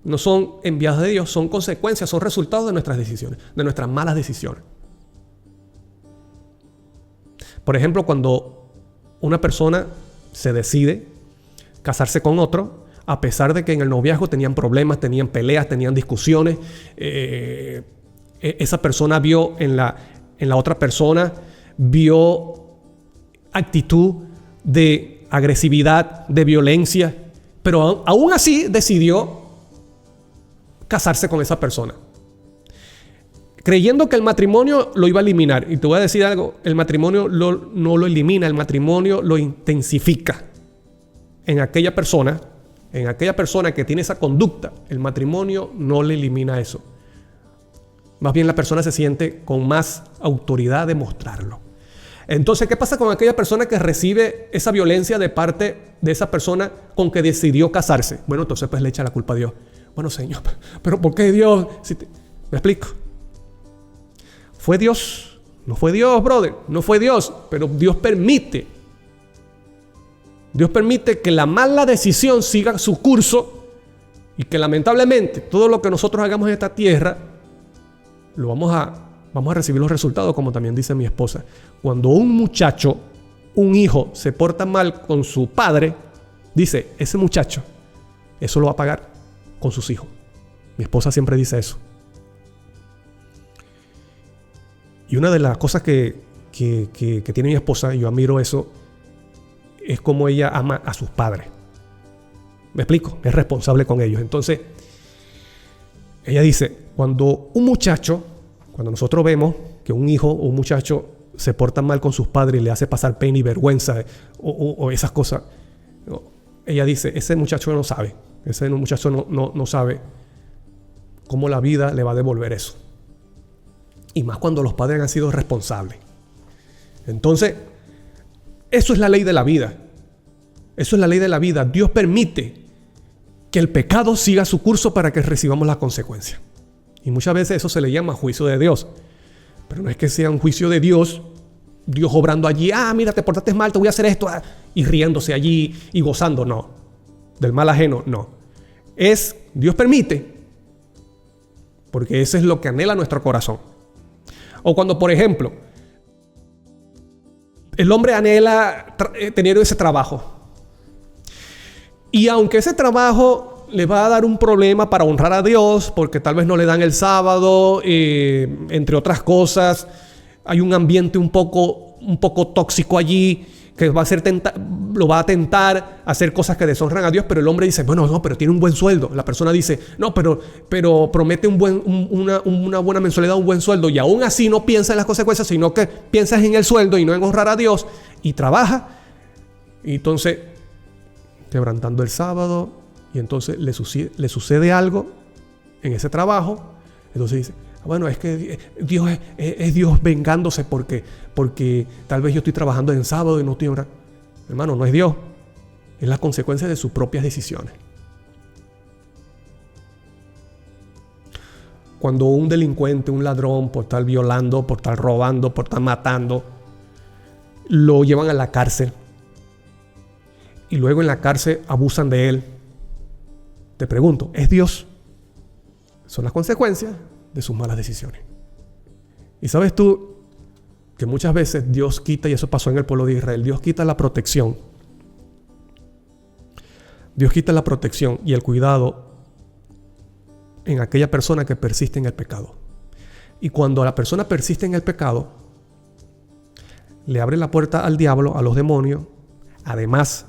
no son enviadas de Dios, son consecuencias, son resultados de nuestras decisiones, de nuestras malas decisiones. Por ejemplo, cuando una persona se decide casarse con otro, a pesar de que en el noviazgo tenían problemas, tenían peleas, tenían discusiones, esa persona vio en la otra persona, vio actitud de agresividad, de violencia, pero aún así decidió casarse con esa persona, creyendo que el matrimonio lo iba a eliminar. Y te voy a decir algo, el matrimonio no lo elimina, el matrimonio lo intensifica en aquella persona en aquella persona que tiene esa conducta, el matrimonio no le elimina eso. Más bien la persona se siente con más autoridad de mostrarlo. Entonces, ¿qué pasa con aquella persona que recibe esa violencia de parte de esa persona con que decidió casarse? Bueno, entonces pues le echa la culpa a Dios. Bueno, Señor, pero ¿por qué Dios? ¿Me explico? ¿Fue Dios? No fue Dios, brother. No fue Dios, pero Dios permite. Dios permite que la mala decisión siga su curso y que lamentablemente todo lo que nosotros hagamos en esta tierra lo vamos a recibir los resultados, como también dice mi esposa. Cuando un muchacho, un hijo, se porta mal con su padre, dice, ese muchacho, eso lo va a pagar con sus hijos. Mi esposa siempre dice eso. Y una de las cosas que tiene mi esposa, y yo admiro eso, es como ella ama a sus padres. ¿Me explico? Es responsable con ellos. Entonces, ella dice, cuando nosotros vemos que un hijo o un muchacho se porta mal con sus padres y le hace pasar pena y vergüenza o esas cosas, ella dice, ese muchacho no sabe. Ese muchacho no sabe cómo la vida le va a devolver eso. Y más cuando los padres han sido responsables. Entonces, eso es la ley de la vida. Eso es la ley de la vida. Dios permite que el pecado siga su curso para que recibamos las consecuencias. Y muchas veces eso se le llama juicio de Dios. Pero no es que sea un juicio de Dios, Dios obrando allí, mira, te portaste mal, te voy a hacer esto, y riéndose allí y gozando. No. Del mal ajeno, no. Dios permite, porque eso es lo que anhela nuestro corazón. O cuando, por ejemplo, el hombre anhela tener ese trabajo. Y aunque ese trabajo le va a dar un problema para honrar a Dios, porque tal vez no le dan el sábado, entre otras cosas, hay un ambiente un poco tóxico allí, que lo va a tentar a hacer cosas que deshonran a Dios, pero el hombre dice, bueno, no, pero tiene un buen sueldo. La persona dice, no, pero promete una buena mensualidad, un buen sueldo, y aún así no piensa en las consecuencias, sino que piensas en el sueldo y no en honrar a Dios, y trabaja, y entonces quebrantando el sábado, y entonces le sucede algo en ese trabajo, entonces dice, bueno, es que Dios es Dios vengándose porque tal vez yo estoy trabajando en sábado y no estoy orando. Hermano, no es Dios. Es la consecuencia de sus propias decisiones. Cuando un delincuente, un ladrón, por estar violando, por estar robando, por estar matando, lo llevan a la cárcel y luego en la cárcel abusan de él, te pregunto, ¿es Dios? Son las consecuencias de sus malas decisiones. Y sabes tú que muchas veces Dios quita, y eso pasó en el pueblo de Israel, Dios quita la protección. Dios quita la protección y el cuidado en aquella persona que persiste en el pecado. Y cuando la persona persiste en el pecado, le abre la puerta al diablo, a los demonios. Además,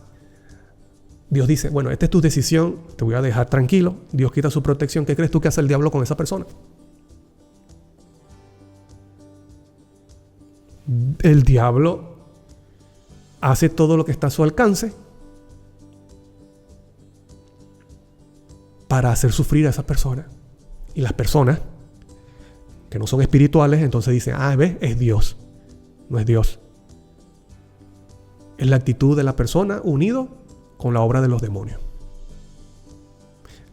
Dios dice, bueno, esta es tu decisión, te voy a dejar tranquilo. Dios quita su protección. ¿Qué crees tú que hace el diablo con esa persona? El diablo hace todo lo que está a su alcance para hacer sufrir a esa persona. Y las personas que no son espirituales, entonces dicen, ¿ves? Es Dios. No es Dios. Es la actitud de la persona unido con la obra de los demonios.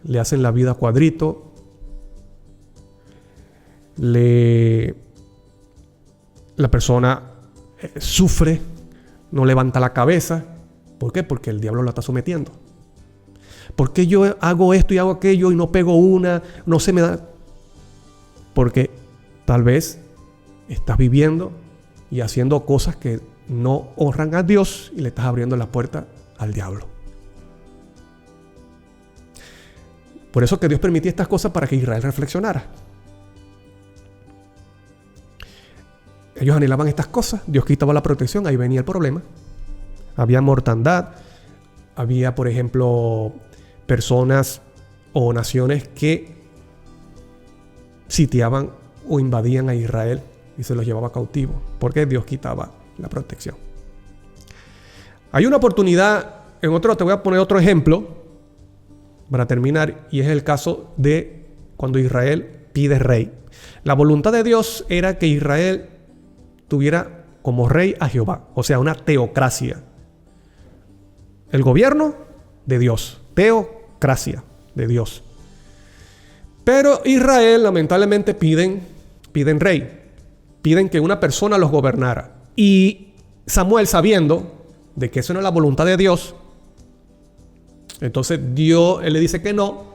Le hacen la vida cuadrito. La persona sufre, no levanta la cabeza. ¿Por qué? Porque el diablo la está sometiendo. ¿Por qué yo hago esto y hago aquello y no pego una? No se me da. Porque tal vez estás viviendo y haciendo cosas que no honran a Dios y le estás abriendo la puerta al diablo. Por eso que Dios permitía estas cosas para que Israel reflexionara. Ellos anhelaban estas cosas, Dios quitaba la protección, ahí venía el problema. Había mortandad, había, por ejemplo, personas o naciones que sitiaban o invadían a Israel y se los llevaba cautivo, porque Dios quitaba la protección. Hay una oportunidad, te voy a poner otro ejemplo, para terminar, y es el caso de cuando Israel pide rey. La voluntad de Dios era que Israel tuviera como rey a Jehová, o sea, una teocracia. El gobierno de Dios, teocracia de Dios. Pero Israel lamentablemente piden rey, piden que una persona los gobernara. Y Samuel, sabiendo de que eso no es la voluntad de Dios, entonces él le dice que no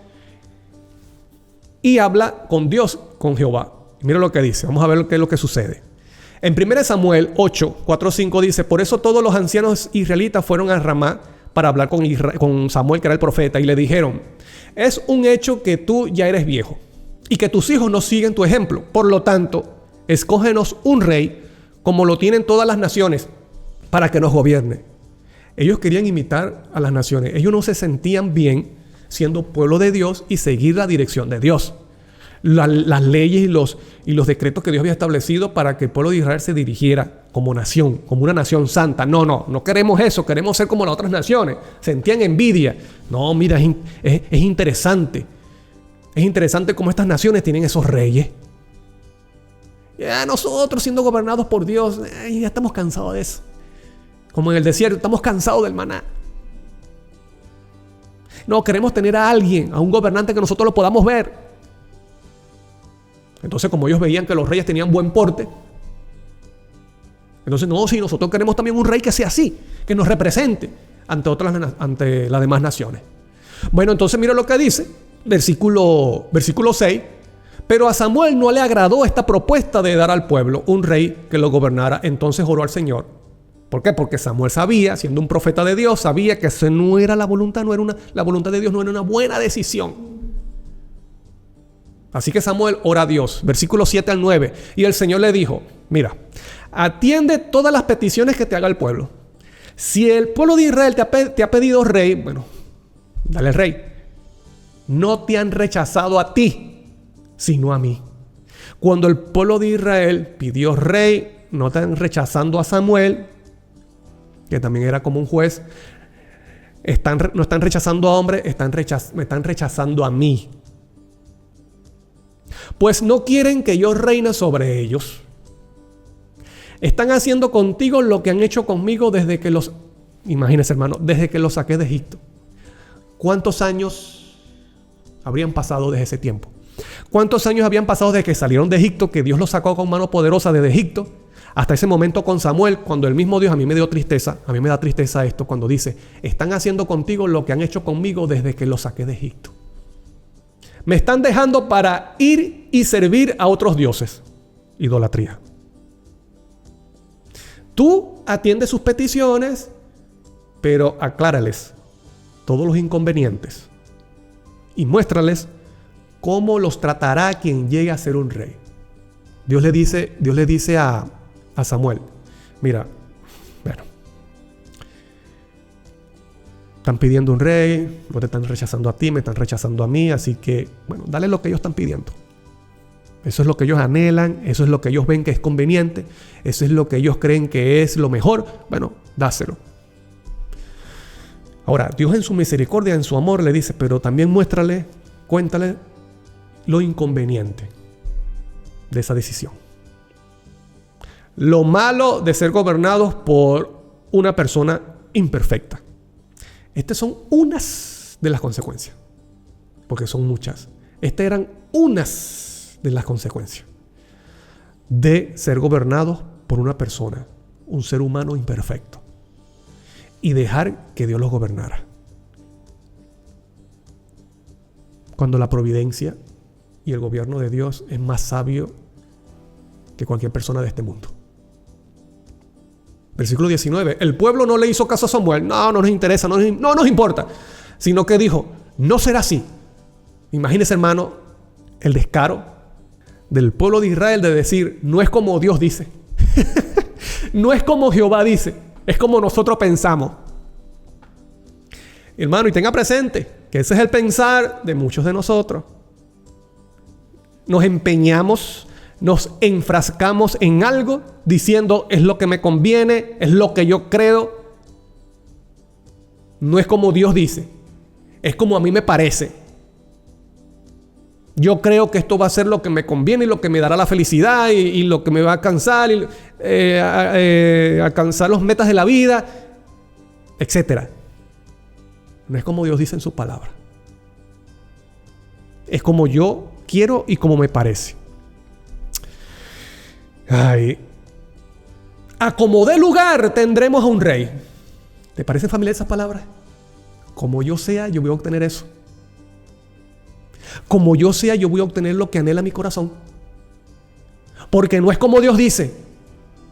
y habla con Dios, con Jehová. Mira lo que dice, vamos a ver qué es lo que sucede. En 1 Samuel 8, 4, 5 dice: por eso todos los ancianos israelitas fueron a Ramá para hablar con Samuel, que era el profeta, y le dijeron: es un hecho que tú ya eres viejo y que tus hijos no siguen tu ejemplo. Por lo tanto, escógenos un rey como lo tienen todas las naciones para que nos gobierne. Ellos querían imitar a las naciones. Ellos no se sentían bien siendo pueblo de Dios y seguir la dirección de Dios. Las leyes y los decretos que Dios había establecido para que el pueblo de Israel se dirigiera como nación, como una nación santa. No queremos eso, queremos ser como las otras naciones. Sentían envidia. No, mira, es interesante. Es interesante cómo estas naciones tienen esos reyes. Ya nosotros siendo gobernados por Dios, ya estamos cansados de eso. Como en el desierto, estamos cansados del maná. No, queremos tener a alguien, a un gobernante que nosotros lo podamos ver. Entonces, como ellos veían que los reyes tenían buen porte, entonces, no, si nosotros queremos también un rey que sea así, que nos represente ante las demás naciones. Bueno, entonces mira lo que dice, versículo 6. Pero a Samuel no le agradó esta propuesta de dar al pueblo un rey que lo gobernara. Entonces oró al Señor. ¿Por qué? Porque Samuel sabía, siendo un profeta de Dios, sabía que eso no era la voluntad, la voluntad de Dios no era una buena decisión. Así que Samuel ora a Dios, versículos 7 al 9. Y el Señor le dijo: mira, atiende todas las peticiones que te haga el pueblo. Si el pueblo de Israel te ha pedido rey, bueno, dale el rey. No te han rechazado a ti, sino a mí. Cuando el pueblo de Israel pidió rey, no están rechazando a Samuel, que también era como un juez. No están rechazando a hombres, me están rechazando a mí. Pues no quieren que yo reine sobre ellos. Están haciendo contigo lo que han hecho conmigo desde que imagínense, hermano, desde que los saqué de Egipto. ¿Cuántos años habrían pasado desde ese tiempo? ¿Cuántos años habían pasado desde que salieron de Egipto, que Dios los sacó con mano poderosa desde Egipto, hasta ese momento con Samuel, cuando el mismo Dios, a mí me dio tristeza, a mí me da tristeza esto, cuando dice: están haciendo contigo lo que han hecho conmigo desde que los saqué de Egipto. Me están dejando para ir y servir a otros dioses. Idolatría. Tú atiendes sus peticiones, pero aclárales todos los inconvenientes y muéstrales cómo los tratará quien llegue a ser un rey. Dios le dice a Samuel: mira, bueno, están pidiendo un rey, no te están rechazando a ti, me están rechazando a mí, así que, bueno, dale lo que ellos están pidiendo. Eso es lo que ellos anhelan, eso es lo que ellos ven que es conveniente, eso es lo que ellos creen que es lo mejor. Bueno, dáselo. Ahora, Dios en su misericordia, en su amor, le dice: pero también cuéntale lo inconveniente de esa decisión. Lo malo de ser gobernados por una persona imperfecta. Estas son unas de las consecuencias, porque son muchas. Estas eran unas de las consecuencias de ser gobernados por una persona, un ser humano imperfecto, y dejar que Dios los gobernara. Cuando la providencia y el gobierno de Dios es más sabio que cualquier persona de este mundo. Versículo 19. El pueblo no le hizo caso a Samuel. No nos interesa, no nos importa. Sino que dijo: no será así. Imagínese, hermano, el descaro del pueblo de Israel de decir: no es como Dios dice. No es como Jehová dice. Es como nosotros pensamos. Hermano, y tenga presente que ese es el pensar de muchos de nosotros. Nos empeñamos, nos enfrascamos en algo diciendo: es lo que me conviene, es lo que yo creo. No es como Dios dice. Es como a mí me parece. Yo creo que esto va a ser lo que me conviene y lo que me dará la felicidad y lo que me va a alcanzar, alcanzar las metas de la vida, etc. No es como Dios dice en su palabra. Es como yo quiero y como me parece. Ay. A como dé lugar tendremos a un rey. ¿Te parecen familiares esas palabras? Como yo sea, yo voy a obtener eso. Como yo sea, yo voy a obtener lo que anhela mi corazón. Porque no es como Dios dice,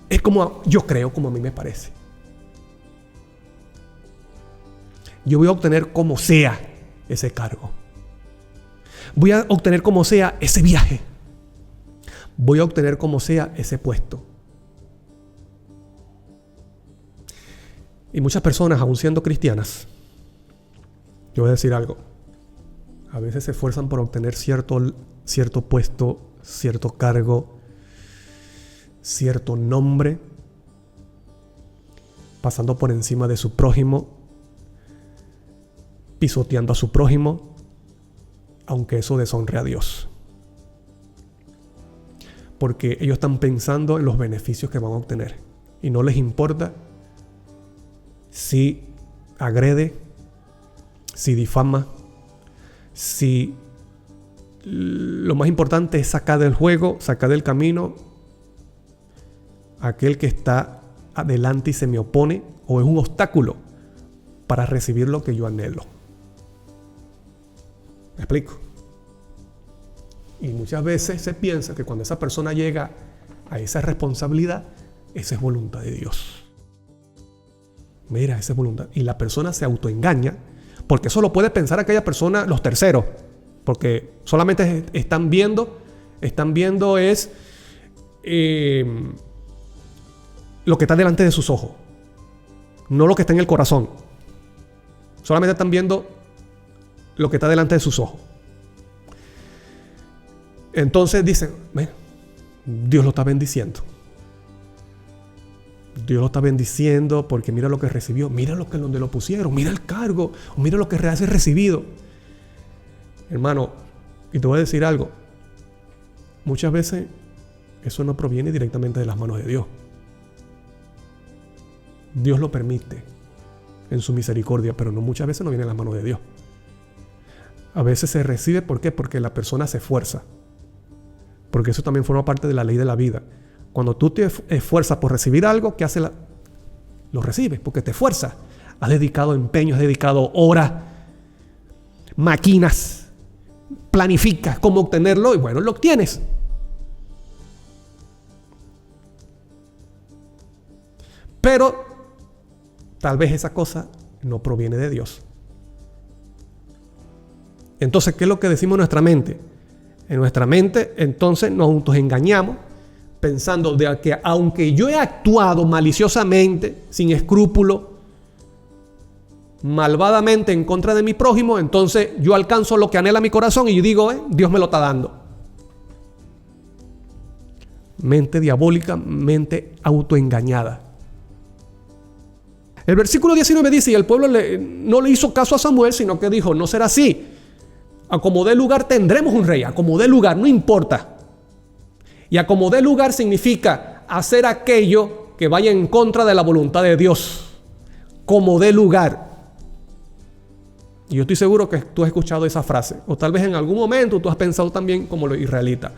es como yo creo, como a mí me parece. Yo voy a obtener como sea ese cargo. Voy a obtener como sea ese viaje. Voy a obtener como sea ese puesto. Y muchas personas, aun siendo cristianas, yo voy a decir algo, a veces se esfuerzan por obtener cierto puesto, cierto cargo, cierto nombre, pasando por encima de su prójimo, pisoteando a su prójimo, aunque eso deshonre a Dios. Porque ellos están pensando en los beneficios que van a obtener y no les importa si agrede, si difama, si lo más importante es sacar del juego, sacar del camino aquel que está adelante y se me opone o es un obstáculo para recibir lo que yo anhelo. ¿Me explico? Y muchas veces se piensa que cuando esa persona llega a esa responsabilidad, esa es voluntad de Dios. Mira, esa es voluntad. Y la persona se autoengaña, porque eso lo puede pensar aquella persona, los terceros, porque solamente están viendo es lo que está delante de sus ojos, no lo que está en el corazón. Solamente están viendo lo que está delante de sus ojos. Entonces dicen, mira, Dios lo está bendiciendo. Dios lo está bendiciendo porque mira lo que recibió, mira lo que donde lo pusieron, mira el cargo, mira lo que ha recibido. Hermano, y te voy a decir algo. Muchas veces eso no proviene directamente de las manos de Dios. Dios lo permite en su misericordia, pero no muchas veces no viene de las manos de Dios. A veces se recibe, ¿por qué? Porque la persona se esfuerza. Porque eso también forma parte de la ley de la vida. Cuando tú te esfuerzas por recibir algo, ¿qué hace? Lo recibes, porque te esfuerzas. Has dedicado empeño, has dedicado horas, máquinas, planificas cómo obtenerlo y bueno, lo obtienes. Pero tal vez esa cosa no proviene de Dios. Entonces, ¿qué es lo que decimos en nuestra mente? En nuestra mente, entonces, nos autoengañamos pensando de que aunque yo he actuado maliciosamente, sin escrúpulo, malvadamente en contra de mi prójimo, entonces yo alcanzo lo que anhela mi corazón y yo digo, Dios me lo está dando. Mente diabólica, mente autoengañada. El versículo 19 dice, y el pueblo no le hizo caso a Samuel, sino que dijo, no será así. A como dé lugar tendremos un rey, a como dé lugar, no importa. Y a como dé lugar significa hacer aquello que vaya en contra de la voluntad de Dios. Como dé lugar. Y yo estoy seguro que tú has escuchado esa frase. O tal vez en algún momento tú has pensado también como los israelitas.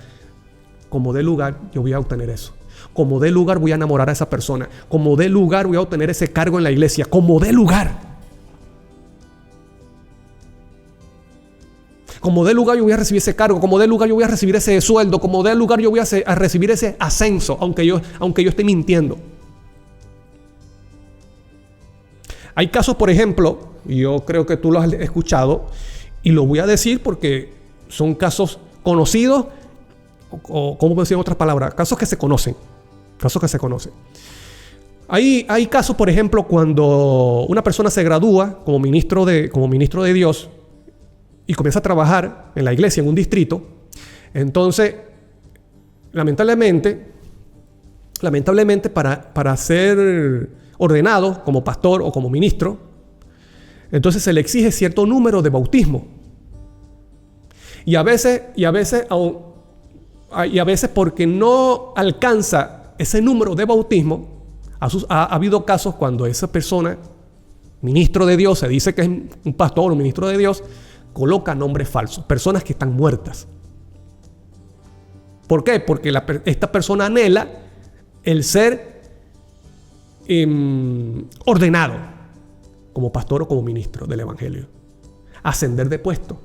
Como dé lugar, yo voy a obtener eso. Como dé lugar, voy a enamorar a esa persona. Como dé lugar, voy a obtener ese cargo en la iglesia. Como dé lugar. Como dé lugar, yo voy a recibir ese cargo. Como dé lugar, yo voy a recibir ese sueldo. Como dé lugar, yo voy a recibir ese ascenso, aunque yo esté mintiendo. Hay casos, por ejemplo, y yo creo que tú lo has escuchado, y lo voy a decir porque son casos conocidos, o ¿cómo decir en otras palabras? Casos que se conocen. Casos que se conocen. Hay casos, por ejemplo, cuando una persona se gradúa como ministro de Dios y comienza a trabajar en la iglesia, en un distrito. Entonces, lamentablemente para ser ordenado como pastor o como ministro, Entonces se le exige cierto número de bautismo. Y a veces porque no alcanza ese número de bautismo, ha habido casos cuando esa persona, ministro de Dios, se dice que es un pastor o ministro de Dios, coloca nombres falsos, personas que están muertas. ¿Por qué? Porque esta persona anhela el ser ordenado como pastor o como ministro del evangelio, ascender de puesto,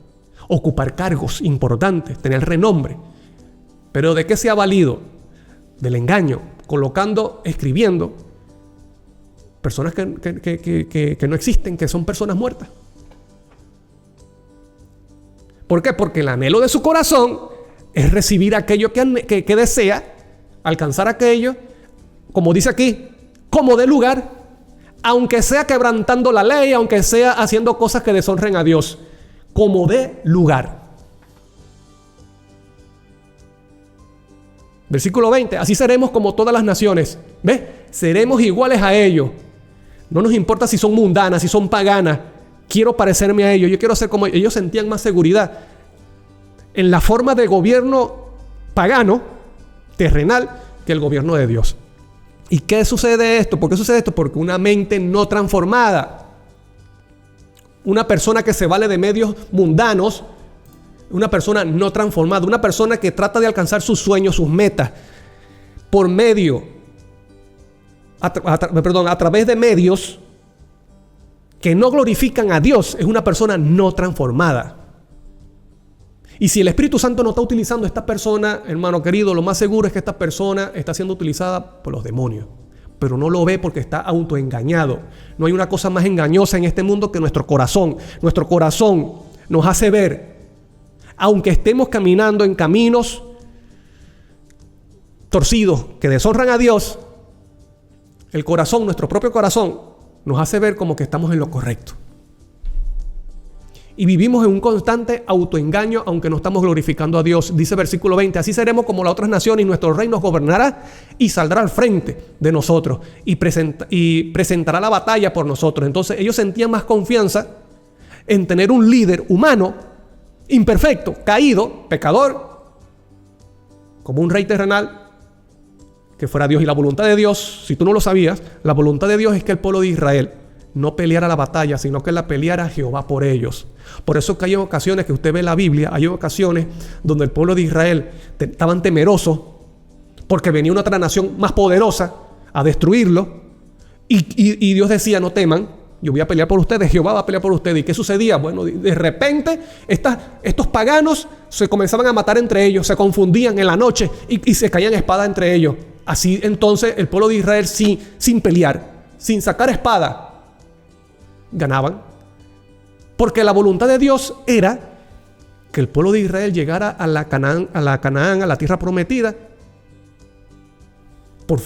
ocupar cargos importantes, tener renombre. Pero ¿de qué se ha valido? Del engaño, escribiendo personas que no existen, que son personas muertas. ¿Por qué? Porque el anhelo de su corazón es recibir aquello que desea, alcanzar aquello, como dice aquí, como de lugar, aunque sea quebrantando la ley, aunque sea haciendo cosas que deshonren a Dios, como de lugar. Versículo 20, así seremos como todas las naciones. ¿Ves? Seremos iguales a ellos. No nos importa si son mundanas, si son paganas. Quiero parecerme a ellos. Yo quiero ser como ellos. Ellos sentían más seguridad en la forma de gobierno pagano, terrenal, que el gobierno de Dios. ¿Y qué sucede esto? ¿Por qué sucede esto? Porque una mente no transformada, una persona que se vale de medios mundanos, una persona no transformada, una persona que trata de alcanzar sus sueños, sus metas, por medio, a través de medios que no glorifican a Dios, es una persona no transformada. Y si el Espíritu Santo no está utilizando a esta persona, hermano querido, lo más seguro es que esta persona está siendo utilizada por los demonios. Pero no lo ve porque está autoengañado. No hay una cosa más engañosa en este mundo que nuestro corazón. Nuestro corazón nos hace ver, aunque estemos caminando en caminos torcidos que deshonran a Dios, el corazón, nuestro propio corazón, nos hace ver como que estamos en lo correcto. Y vivimos en un constante autoengaño, aunque no estamos glorificando a Dios. Dice versículo 20, así seremos como las otras naciones y nuestro rey nos gobernará y saldrá al frente de nosotros y presentará la batalla por nosotros. Entonces ellos sentían más confianza en tener un líder humano, imperfecto, caído, pecador, como un rey terrenal, que fuera Dios. Y la voluntad de Dios, si tú no lo sabías, la voluntad de Dios es que el pueblo de Israel no peleara la batalla, sino que la peleara Jehová por ellos. Por eso que hay ocasiones que usted ve en la Biblia, hay ocasiones donde el pueblo de Israel estaban temerosos porque venía una otra nación más poderosa a destruirlo, y Dios decía, no teman, yo voy a pelear por ustedes, Jehová va a pelear por ustedes. ¿Y qué sucedía? Bueno, de repente estos paganos se comenzaban a matar entre ellos, se confundían en la noche y se caían espadas entre ellos. Así entonces el pueblo de Israel sin pelear, sin sacar espada, ganaban. Porque la voluntad de Dios era que el pueblo de Israel llegara a la Canaán, a la tierra prometida, por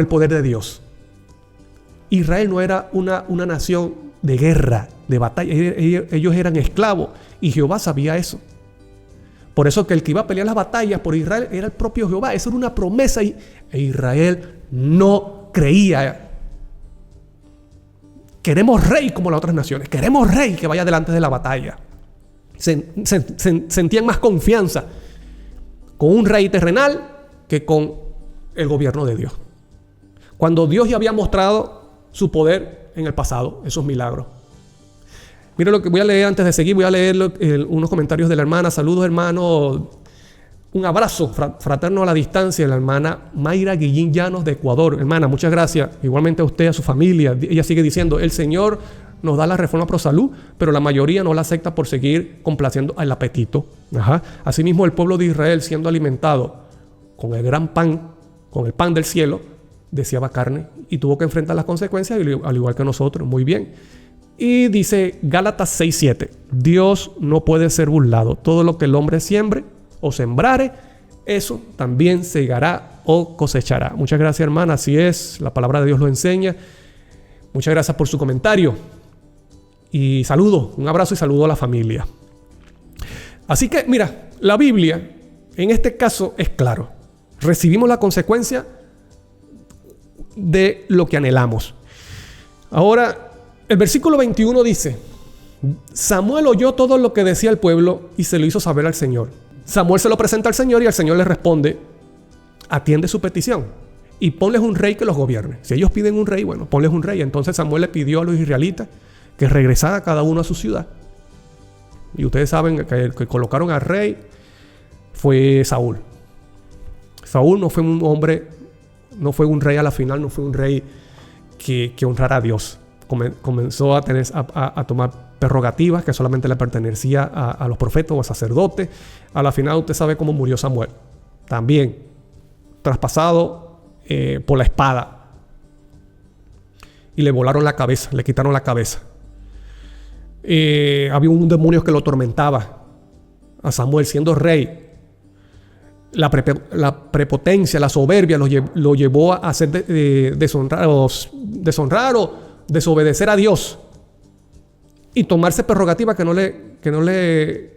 el poder de Dios. Israel no era una nación de guerra, de batalla. Ellos eran esclavos y Jehová sabía eso. Por eso que el que iba a pelear las batallas por Israel era el propio Jehová. Eso era una promesa e Israel no creía. Queremos rey como las otras naciones. Queremos rey que vaya delante de la batalla. Sentían más confianza con un rey terrenal que con el gobierno de Dios. Cuando Dios ya había mostrado su poder en el pasado, esos milagros. Mira lo que voy a leer antes de seguir. Voy a leer unos comentarios de la hermana. Saludos, hermano. Un abrazo fraterno a la distancia, la hermana Mayra Guillín Llanos de Ecuador. Hermana, muchas gracias. Igualmente a usted, a su familia. Ella sigue diciendo, el Señor nos da la reforma pro salud, pero la mayoría no la acepta por seguir complaciendo al apetito. Asimismo, el pueblo de Israel, siendo alimentado con el gran pan, con el pan del cielo, deseaba carne y tuvo que enfrentar las consecuencias, al igual que nosotros. Muy bien. Y dice Gálatas 6:7, Dios no puede ser burlado. Todo lo que el hombre siembre o sembrare, eso también segará o cosechará. Muchas gracias, hermana. Así es, la palabra de Dios lo enseña. Muchas gracias por su comentario. Y saludo, un abrazo y saludo a la familia. Así que, mira, la Biblia, en este caso, es claro. Recibimos la consecuencia de lo que anhelamos. Ahora, El versículo 21 dice: Samuel oyó todo lo que decía el pueblo y se lo hizo saber al Señor. Samuel se lo presenta al Señor y el Señor le responde: atiende su petición y ponles un rey que los gobierne. Si ellos piden un rey, bueno, ponles un rey. Entonces Samuel le pidió a los israelitas que regresara cada uno a su ciudad. Y ustedes saben que el que colocaron al rey fue Saúl. Saúl no fue un hombre, no fue un rey a la final, no fue un rey que honrara a Dios. Comenzó a tomar prerrogativas que solamente le pertenecía a los profetas o a sacerdotes. A la final usted sabe cómo murió Samuel. También traspasado por la espada. Y le volaron la cabeza, le quitaron la cabeza. Había un demonio que lo atormentaba a Samuel siendo rey. La prepotencia, la soberbia lo llevó a hacer deshonrar o desobedecer a Dios y tomarse prerrogativa que no le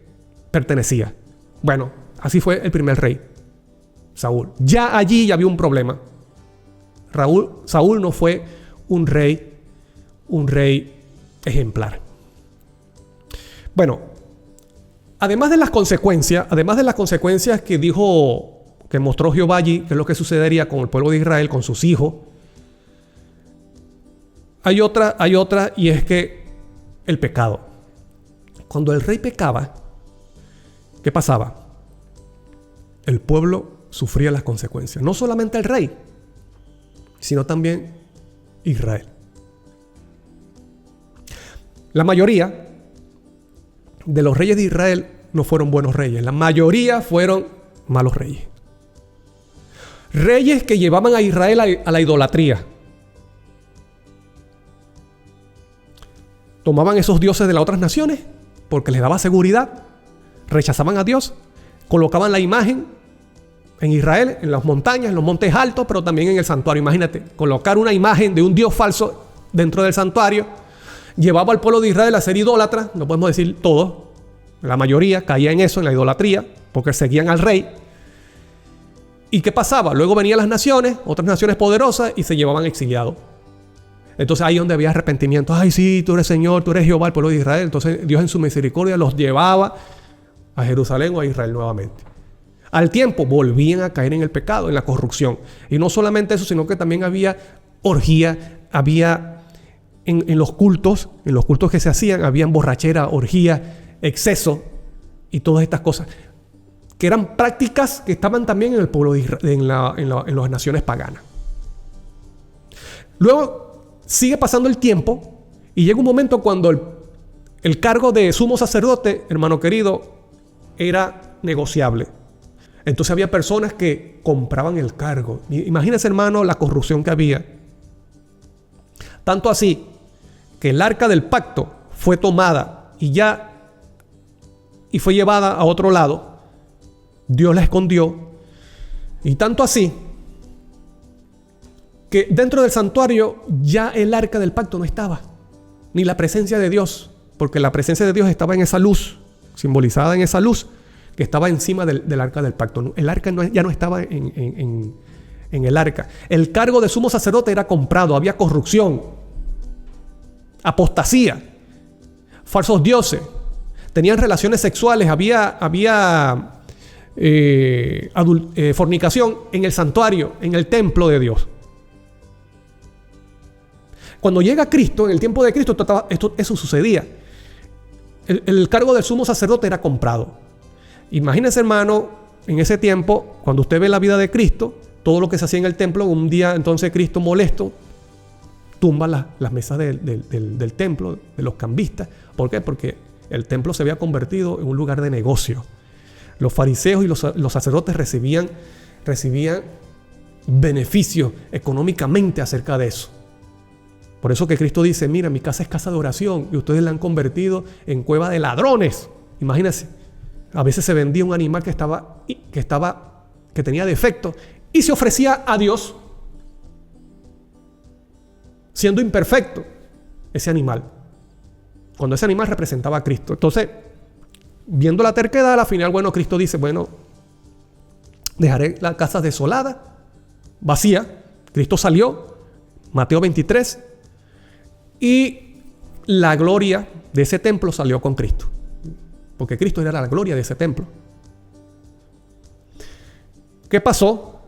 pertenecía. Bueno, así fue el primer rey, Saúl. Ya allí ya había un problema. Saúl no fue un rey ejemplar. Bueno, además de las consecuencias que mostró Jehová allí, que es lo que sucedería con el pueblo de Israel, con sus hijos, hay otra, y es que el pecado. Cuando el rey pecaba, ¿qué pasaba? El pueblo sufría las consecuencias. No solamente el rey, sino también Israel. La mayoría de los reyes de Israel no fueron buenos reyes. La mayoría fueron malos reyes. Reyes que llevaban a Israel a la idolatría. Tomaban esos dioses de las otras naciones porque les daba seguridad. Rechazaban a Dios. Colocaban la imagen en Israel, en las montañas, en los montes altos, pero también en el santuario. Imagínate, colocar una imagen de un dios falso dentro del santuario llevaba al pueblo de Israel a ser idólatras. No podemos decir todos, la mayoría caía en eso, en la idolatría, porque seguían al rey. ¿Y qué pasaba? Luego venían las naciones, otras naciones poderosas, y se llevaban exiliados. Entonces ahí donde había arrepentimiento. Ay, sí, tú eres Señor, tú eres Jehová, el pueblo de Israel. Entonces Dios en su misericordia los llevaba a Jerusalén o a Israel nuevamente. Al tiempo volvían a caer en el pecado, en la corrupción. Y no solamente eso, sino que también había orgía, había en los cultos que se hacían, habían borrachera, orgía, exceso y todas estas cosas, que eran prácticas que estaban también en el pueblo de Israel, en las naciones paganas. Luego sigue pasando el tiempo y llega un momento cuando el cargo de sumo sacerdote, hermano querido, era negociable. Entonces había personas que compraban el cargo. Imagínense, hermano, la corrupción que había. Tanto así que el arca del pacto fue tomada y fue llevada a otro lado. Dios la escondió. Y tanto así que dentro del santuario ya el arca del pacto no estaba. Ni la presencia de Dios. Porque la presencia de Dios estaba en esa luz, simbolizada en esa luz que estaba encima del arca del pacto. El arca ya no estaba en el arca. El cargo de sumo sacerdote era comprado. Había corrupción, apostasía, falsos dioses, tenían relaciones sexuales, había fornicación en el santuario, en el templo de Dios. Cuando llega Cristo, en el tiempo de Cristo, eso sucedía. El cargo del sumo sacerdote era comprado. Imagínense, hermano, en ese tiempo, cuando usted ve la vida de Cristo, todo lo que se hacía en el templo, un día entonces Cristo molesto tumba las mesas del templo, de los cambistas. ¿Por qué? Porque el templo se había convertido en un lugar de negocio. Los fariseos y los sacerdotes recibían beneficios económicamente acerca de eso. Por eso que Cristo dice: mira, mi casa es casa de oración y ustedes la han convertido en cueva de ladrones. Imagínense, a veces se vendía un animal que tenía defecto y se ofrecía a Dios siendo imperfecto ese animal, cuando ese animal representaba a Cristo. Entonces, viendo la terquedad, al final, bueno, Cristo dice: bueno, dejaré la casa desolada, vacía. Cristo salió, Mateo 23, y la gloria de ese templo salió con Cristo. Porque Cristo era la gloria de ese templo. ¿Qué pasó?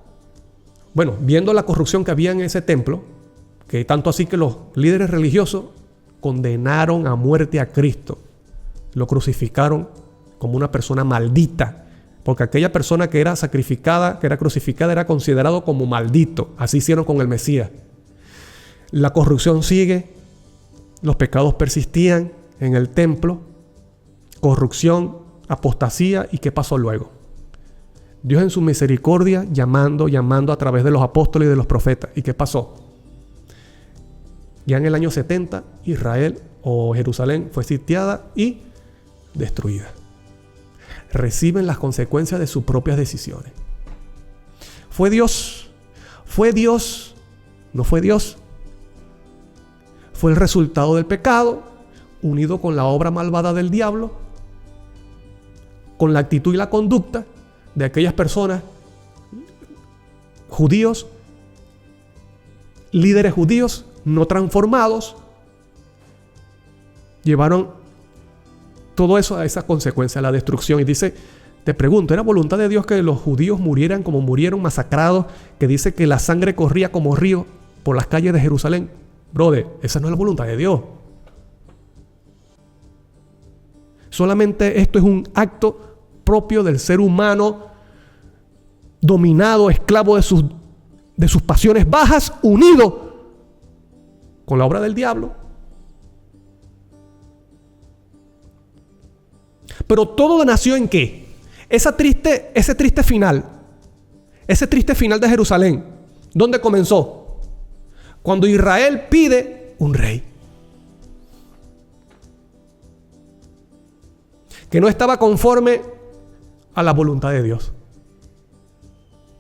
Bueno, viendo la corrupción que había en ese templo, que tanto así que los líderes religiosos condenaron a muerte a Cristo. Lo crucificaron como una persona maldita. Porque aquella persona que era sacrificada, que era crucificada, era considerado como maldito. Así hicieron con el Mesías. La corrupción sigue. Los pecados persistían en el templo. Corrupción, apostasía. ¿Y qué pasó luego? Dios en su misericordia llamando a través de los apóstoles y de los profetas. ¿Y qué pasó? Ya en el año 70, Israel o Jerusalén fue sitiada y destruida. Reciben las consecuencias de sus propias decisiones. ¿Fue Dios? ¿Fue Dios? ¿No fue Dios? Fue el resultado del pecado, unido con la obra malvada del diablo, con la actitud y la conducta de aquellas personas, judíos, líderes judíos no transformados, llevaron todo eso a esa consecuencia, a la destrucción. Y dice, te pregunto, ¿era voluntad de Dios que los judíos murieran como murieron, masacrados? Que dice que la sangre corría como río por las calles de Jerusalén. Brother, esa no es la voluntad de Dios. Solamente esto es un acto propio del ser humano, dominado, esclavo de sus pasiones bajas, unido con la obra del diablo. Pero todo nació ¿en qué? Ese triste final de Jerusalén, ¿dónde comenzó? Cuando Israel pide un rey. Que no estaba conforme a la voluntad de Dios.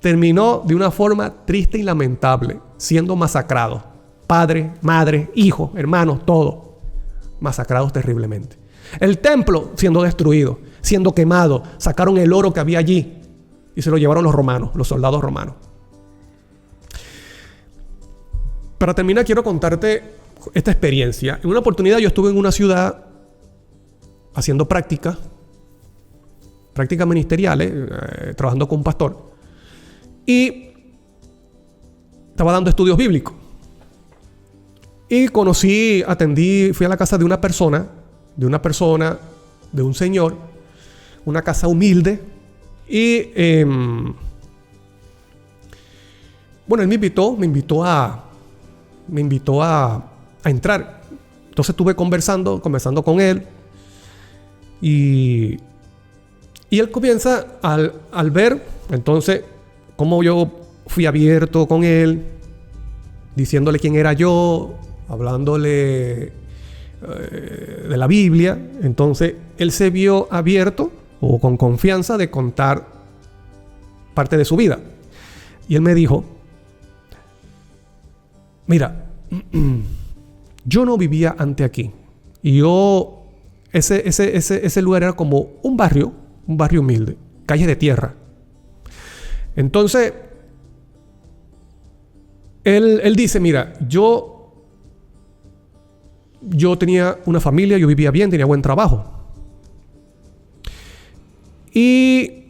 Terminó de una forma triste y lamentable, siendo masacrados. Padre, madre, hijos, hermanos, todos masacrados terriblemente. El templo siendo destruido, siendo quemado. Sacaron el oro que había allí y se lo llevaron los romanos, los soldados romanos. Para terminar, quiero contarte esta experiencia. En una oportunidad yo estuve en una ciudad haciendo prácticas ministeriales, trabajando con un pastor, y estaba dando estudios bíblicos. Y fui a la casa de una persona, de un señor, una casa humilde, y bueno, él me invitó a entrar. Entonces estuve conversando con él, y él comienza al ver, entonces, cómo yo fui abierto con él, diciéndole quién era yo, hablándole de la Biblia. Entonces, él se vio abierto o con confianza de contar parte de su vida. Y él me dijo, mira, yo no vivía antes aquí. Y ese lugar era como un barrio humilde, calle de tierra. Entonces, él dice, mira, yo tenía una familia, yo vivía bien, tenía buen trabajo. Y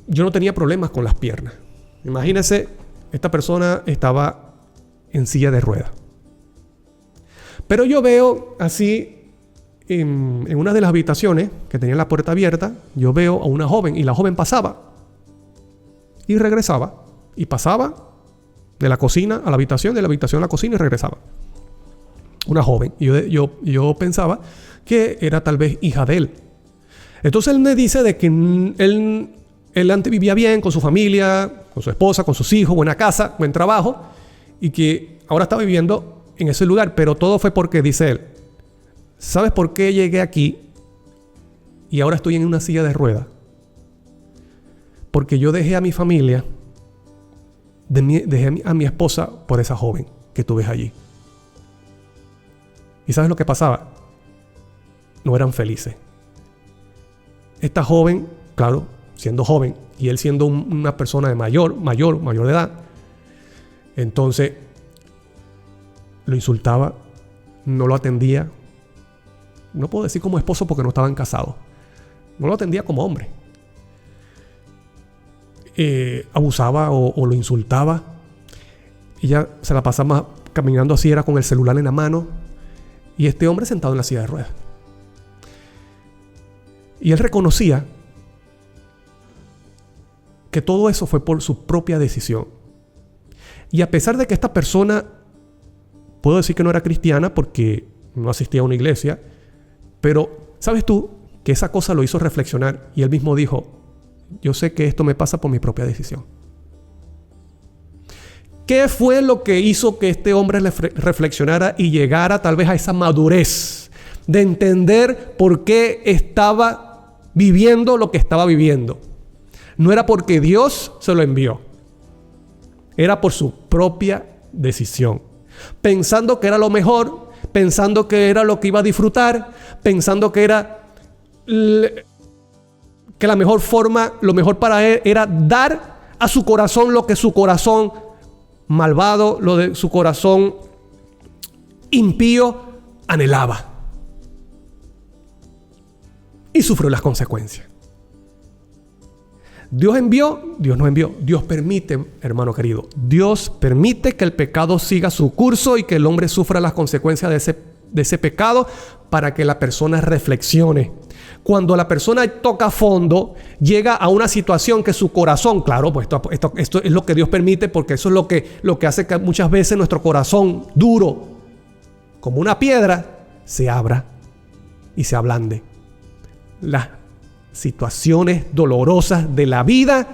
yo no tenía problemas con las piernas. Imagínense, esta persona estaba en silla de ruedas. Pero yo veo así, en una de las habitaciones que tenía la puerta abierta, yo veo a una joven, y la joven pasaba y regresaba, y pasaba de la cocina a la habitación, de la habitación a la cocina, y regresaba. Una joven. Y yo pensaba que era tal vez hija de él. Entonces él me dice de que él antes vivía bien con su familia, con su esposa, con sus hijos, buena casa, buen trabajo, y que ahora está viviendo en ese lugar. Pero todo fue porque, dice él, ¿sabes por qué llegué aquí y ahora estoy en una silla de ruedas? Porque yo dejé a mi familia, dejé a mi esposa por esa joven que tú ves allí. ¿Y sabes lo que pasaba? No eran felices. Esta joven, claro, siendo joven, y él siendo una persona de mayor de edad, entonces lo insultaba, no lo atendía, no puedo decir como esposo porque no estaban casados. No lo atendía como hombre. Abusaba o lo insultaba. Ella se la pasaba caminando así, era con el celular en la mano. Y este hombre sentado en la silla de ruedas. Y él reconocía que todo eso fue por su propia decisión. Y a pesar de que esta persona, puedo decir que no era cristiana porque no asistía a una iglesia, pero ¿sabes tú que esa cosa lo hizo reflexionar? Y él mismo dijo, yo sé que esto me pasa por mi propia decisión. ¿Qué fue lo que hizo que este hombre reflexionara y llegara tal vez a esa madurez de entender por qué estaba viviendo lo que estaba viviendo? No era porque Dios se lo envió. Era por su propia decisión. Pensando que era lo mejor, pensando que era lo que iba a disfrutar, pensando que era que la mejor forma, lo mejor para él era dar a su corazón lo que su corazón malvado, lo de su corazón impío anhelaba. Y sufrió las consecuencias. Dios envió, Dios no envió. Dios permite, hermano querido. Dios permite que el pecado siga su curso y que el hombre sufra las consecuencias de ese pecado para que la persona reflexione. Cuando la persona toca fondo, llega a una situación que su corazón, claro, pues esto es lo que Dios permite, porque eso es lo que hace que muchas veces nuestro corazón duro, como una piedra, se abra y se ablande. Las situaciones dolorosas de la vida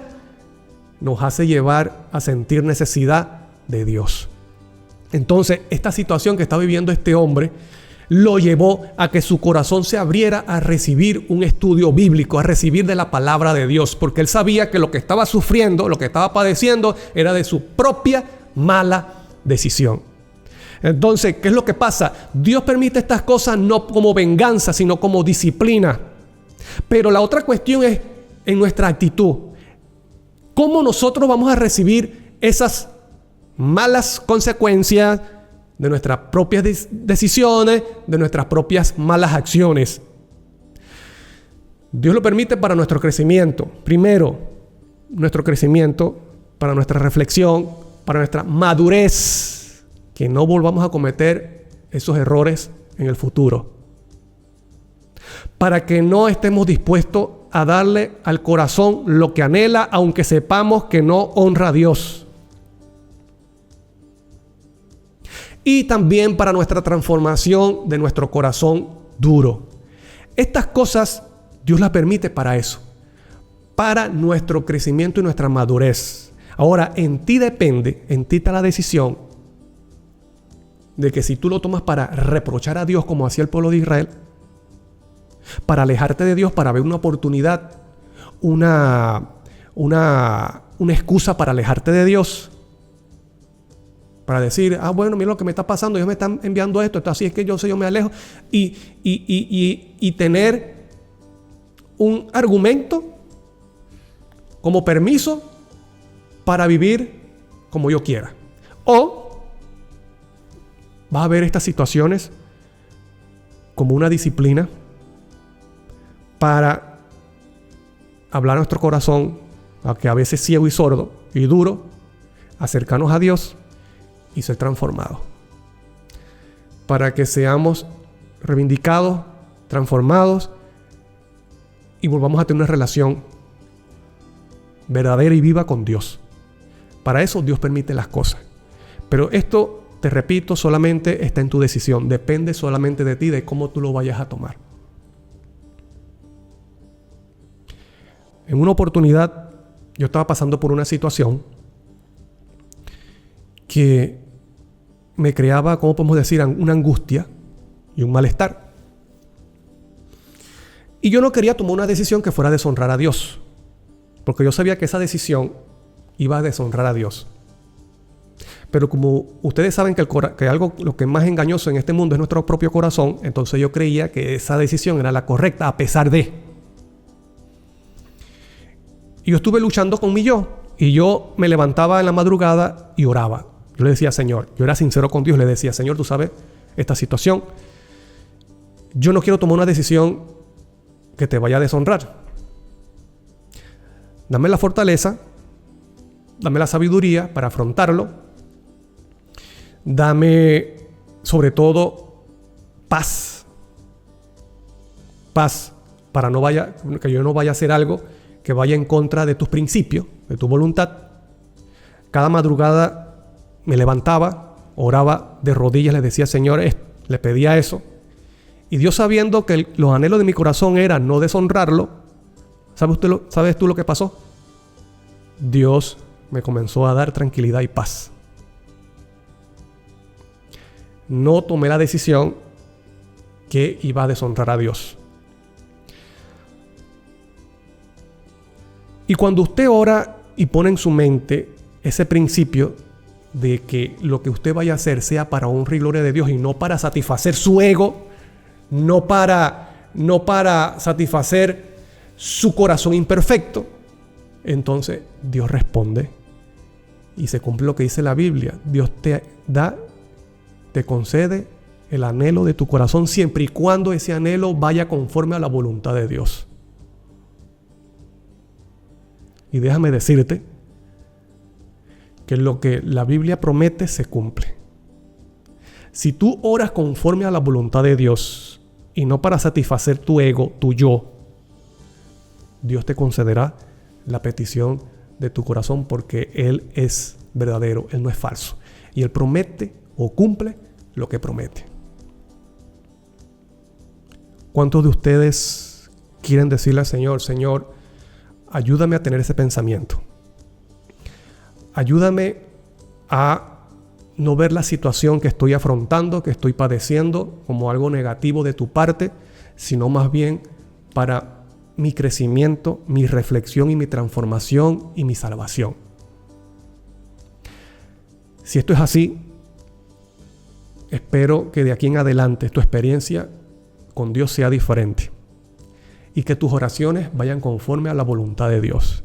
nos hace llevar a sentir necesidad de Dios. Entonces, esta situación que está viviendo este hombre lo llevó a que su corazón se abriera a recibir un estudio bíblico, a recibir de la palabra de Dios, porque él sabía que lo que estaba sufriendo, lo que estaba padeciendo, era de su propia mala decisión. Entonces, ¿qué es lo que pasa? Dios permite estas cosas no como venganza, sino como disciplina. Pero la otra cuestión es en nuestra actitud. ¿Cómo nosotros vamos a recibir esas malas consecuencias de nuestras propias decisiones, de nuestras propias malas acciones? Dios lo permite para nuestro crecimiento. Primero, nuestro crecimiento, para nuestra reflexión, para nuestra madurez, que no volvamos a cometer esos errores en el futuro. Para que no estemos dispuestos a darle al corazón lo que anhela, aunque sepamos que no honra a Dios. Y también para nuestra transformación de nuestro corazón duro. Estas cosas Dios las permite para eso, para nuestro crecimiento y nuestra madurez. Ahora, en ti depende, en ti está la decisión de que si tú lo tomas para reprochar a Dios como hacía el pueblo de Israel, para alejarte de Dios, para ver una oportunidad, una excusa para alejarte de Dios, para decir, bueno, mira lo que me está pasando, Dios me está enviando esto, así es que yo me alejo, y tener un argumento como permiso para vivir como yo quiera. O vas a ver estas situaciones como una disciplina para hablar a nuestro corazón, aunque a veces ciego y sordo y duro, acercarnos a Dios y ser transformados. Para que seamos reivindicados, transformados y volvamos a tener una relación verdadera y viva con Dios. Para eso Dios permite las cosas. Pero esto, te repito, solamente está en tu decisión. Depende solamente de ti, de cómo tú lo vayas a tomar. En una oportunidad, yo estaba pasando por una situación que me creaba, ¿cómo podemos decir?, una angustia y un malestar. Y yo no quería tomar una decisión que fuera a deshonrar a Dios, porque yo sabía que esa decisión iba a deshonrar a Dios. Pero como ustedes saben que algo, lo que es más engañoso en este mundo es nuestro propio corazón, entonces yo creía que esa decisión era la correcta a pesar de. Y yo estuve luchando con mi yo. Y yo me levantaba en la madrugada y oraba. Yo le decía, Señor, yo era sincero con Dios, le decía, Señor, tú sabes esta situación. yo no quiero tomar una decisión que te vaya a deshonrar. Dame la fortaleza, dame la sabiduría para afrontarlo. Dame, sobre todo, paz. Paz, para que yo no vaya a hacer algo que vaya en contra de tus principios, de tu voluntad. Cada madrugada me levantaba, oraba de rodillas, le decía, Señor, le pedía eso. Y Dios, sabiendo que los anhelos de mi corazón eran no deshonrarlo, ¿sabes tú lo que pasó? Dios me comenzó a dar tranquilidad y paz. No tomé la decisión que iba a deshonrar a Dios. Y cuando usted ora y pone en su mente ese principio de que lo que usted vaya a hacer sea para honra y gloria de Dios y no para satisfacer su ego, no para satisfacer su corazón imperfecto, entonces Dios responde y se cumple lo que dice la Biblia. Dios te concede el anhelo de tu corazón siempre y cuando ese anhelo vaya conforme a la voluntad de Dios. Y déjame decirte que lo que la Biblia promete se cumple. Si tú oras conforme a la voluntad de Dios y no para satisfacer tu ego, tu yo, Dios te concederá la petición de tu corazón porque Él es verdadero, Él no es falso. Y Él promete o cumple lo que promete. ¿Cuántos de ustedes quieren decirle al Señor, Señor, ayúdame a tener ese pensamiento? Ayúdame a no ver la situación que estoy afrontando, que estoy padeciendo como algo negativo de tu parte, sino más bien para mi crecimiento, mi reflexión y mi transformación y mi salvación. Si esto es así, espero que de aquí en adelante tu experiencia con Dios sea diferente y que tus oraciones vayan conforme a la voluntad de Dios.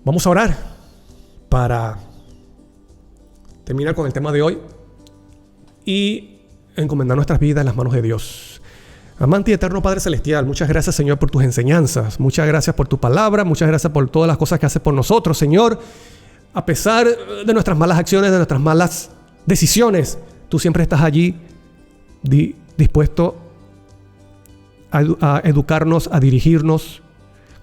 Vamos a orar para terminar con el tema de hoy y encomendar nuestras vidas en las manos de Dios. Amante y eterno Padre Celestial, muchas gracias, Señor, por tus enseñanzas. Muchas gracias por tu palabra. Muchas gracias por todas las cosas que haces por nosotros, Señor. A pesar de nuestras malas acciones, de nuestras malas decisiones, tú siempre estás allí dispuesto a educarnos, a dirigirnos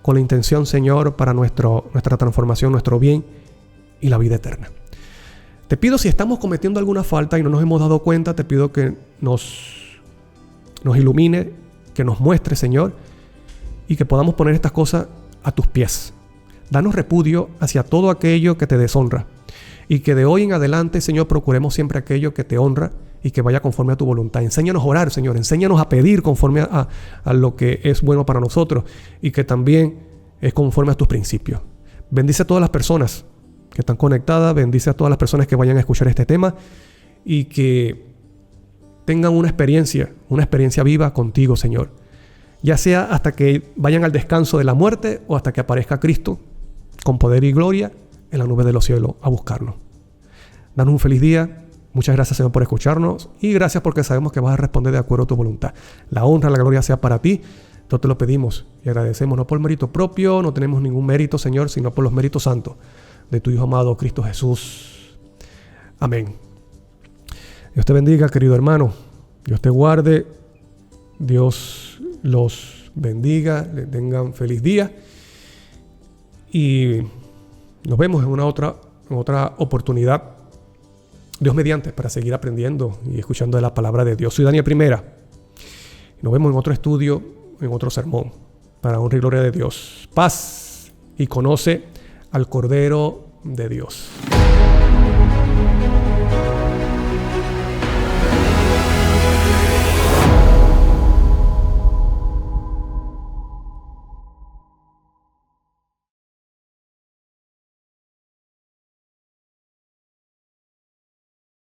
con la intención, Señor, para nuestra transformación, nuestro bien y la vida eterna. Te pido, si estamos cometiendo alguna falta y no nos hemos dado cuenta, te pido que nos ilumine, que nos muestre, Señor, y que podamos poner estas cosas a tus pies. Danos repudio hacia todo aquello que te deshonra, y que de hoy en adelante, Señor, procuremos siempre aquello que te honra y que vaya conforme a tu voluntad. Enséñanos a orar, Señor, enséñanos a pedir conforme a lo que es bueno para nosotros y que también es conforme a tus principios. Bendice a todas las personas que están conectadas, bendice a todas las personas que vayan a escuchar este tema y que tengan una experiencia viva contigo, Señor. Ya sea hasta que vayan al descanso de la muerte o hasta que aparezca Cristo con poder y gloria en la nube de los cielos a buscarnos. Danos un feliz día. Muchas gracias, Señor, por escucharnos y gracias porque sabemos que vas a responder de acuerdo a tu voluntad. La honra, la gloria sea para ti. Nosotros te lo pedimos y agradecemos, no por mérito propio, no tenemos ningún mérito, Señor, sino por los méritos santos de tu Hijo amado, Cristo Jesús. Amén. Dios te bendiga, querido hermano. Dios te guarde. Dios los bendiga. Le tengan feliz día. Y nos vemos en otra oportunidad. Dios mediante, para seguir aprendiendo y escuchando de la palabra de Dios. Soy Daniel Primera. Nos vemos en otro estudio, en otro sermón, para honra y gloria de Dios. Paz y conoce al Cordero de Dios.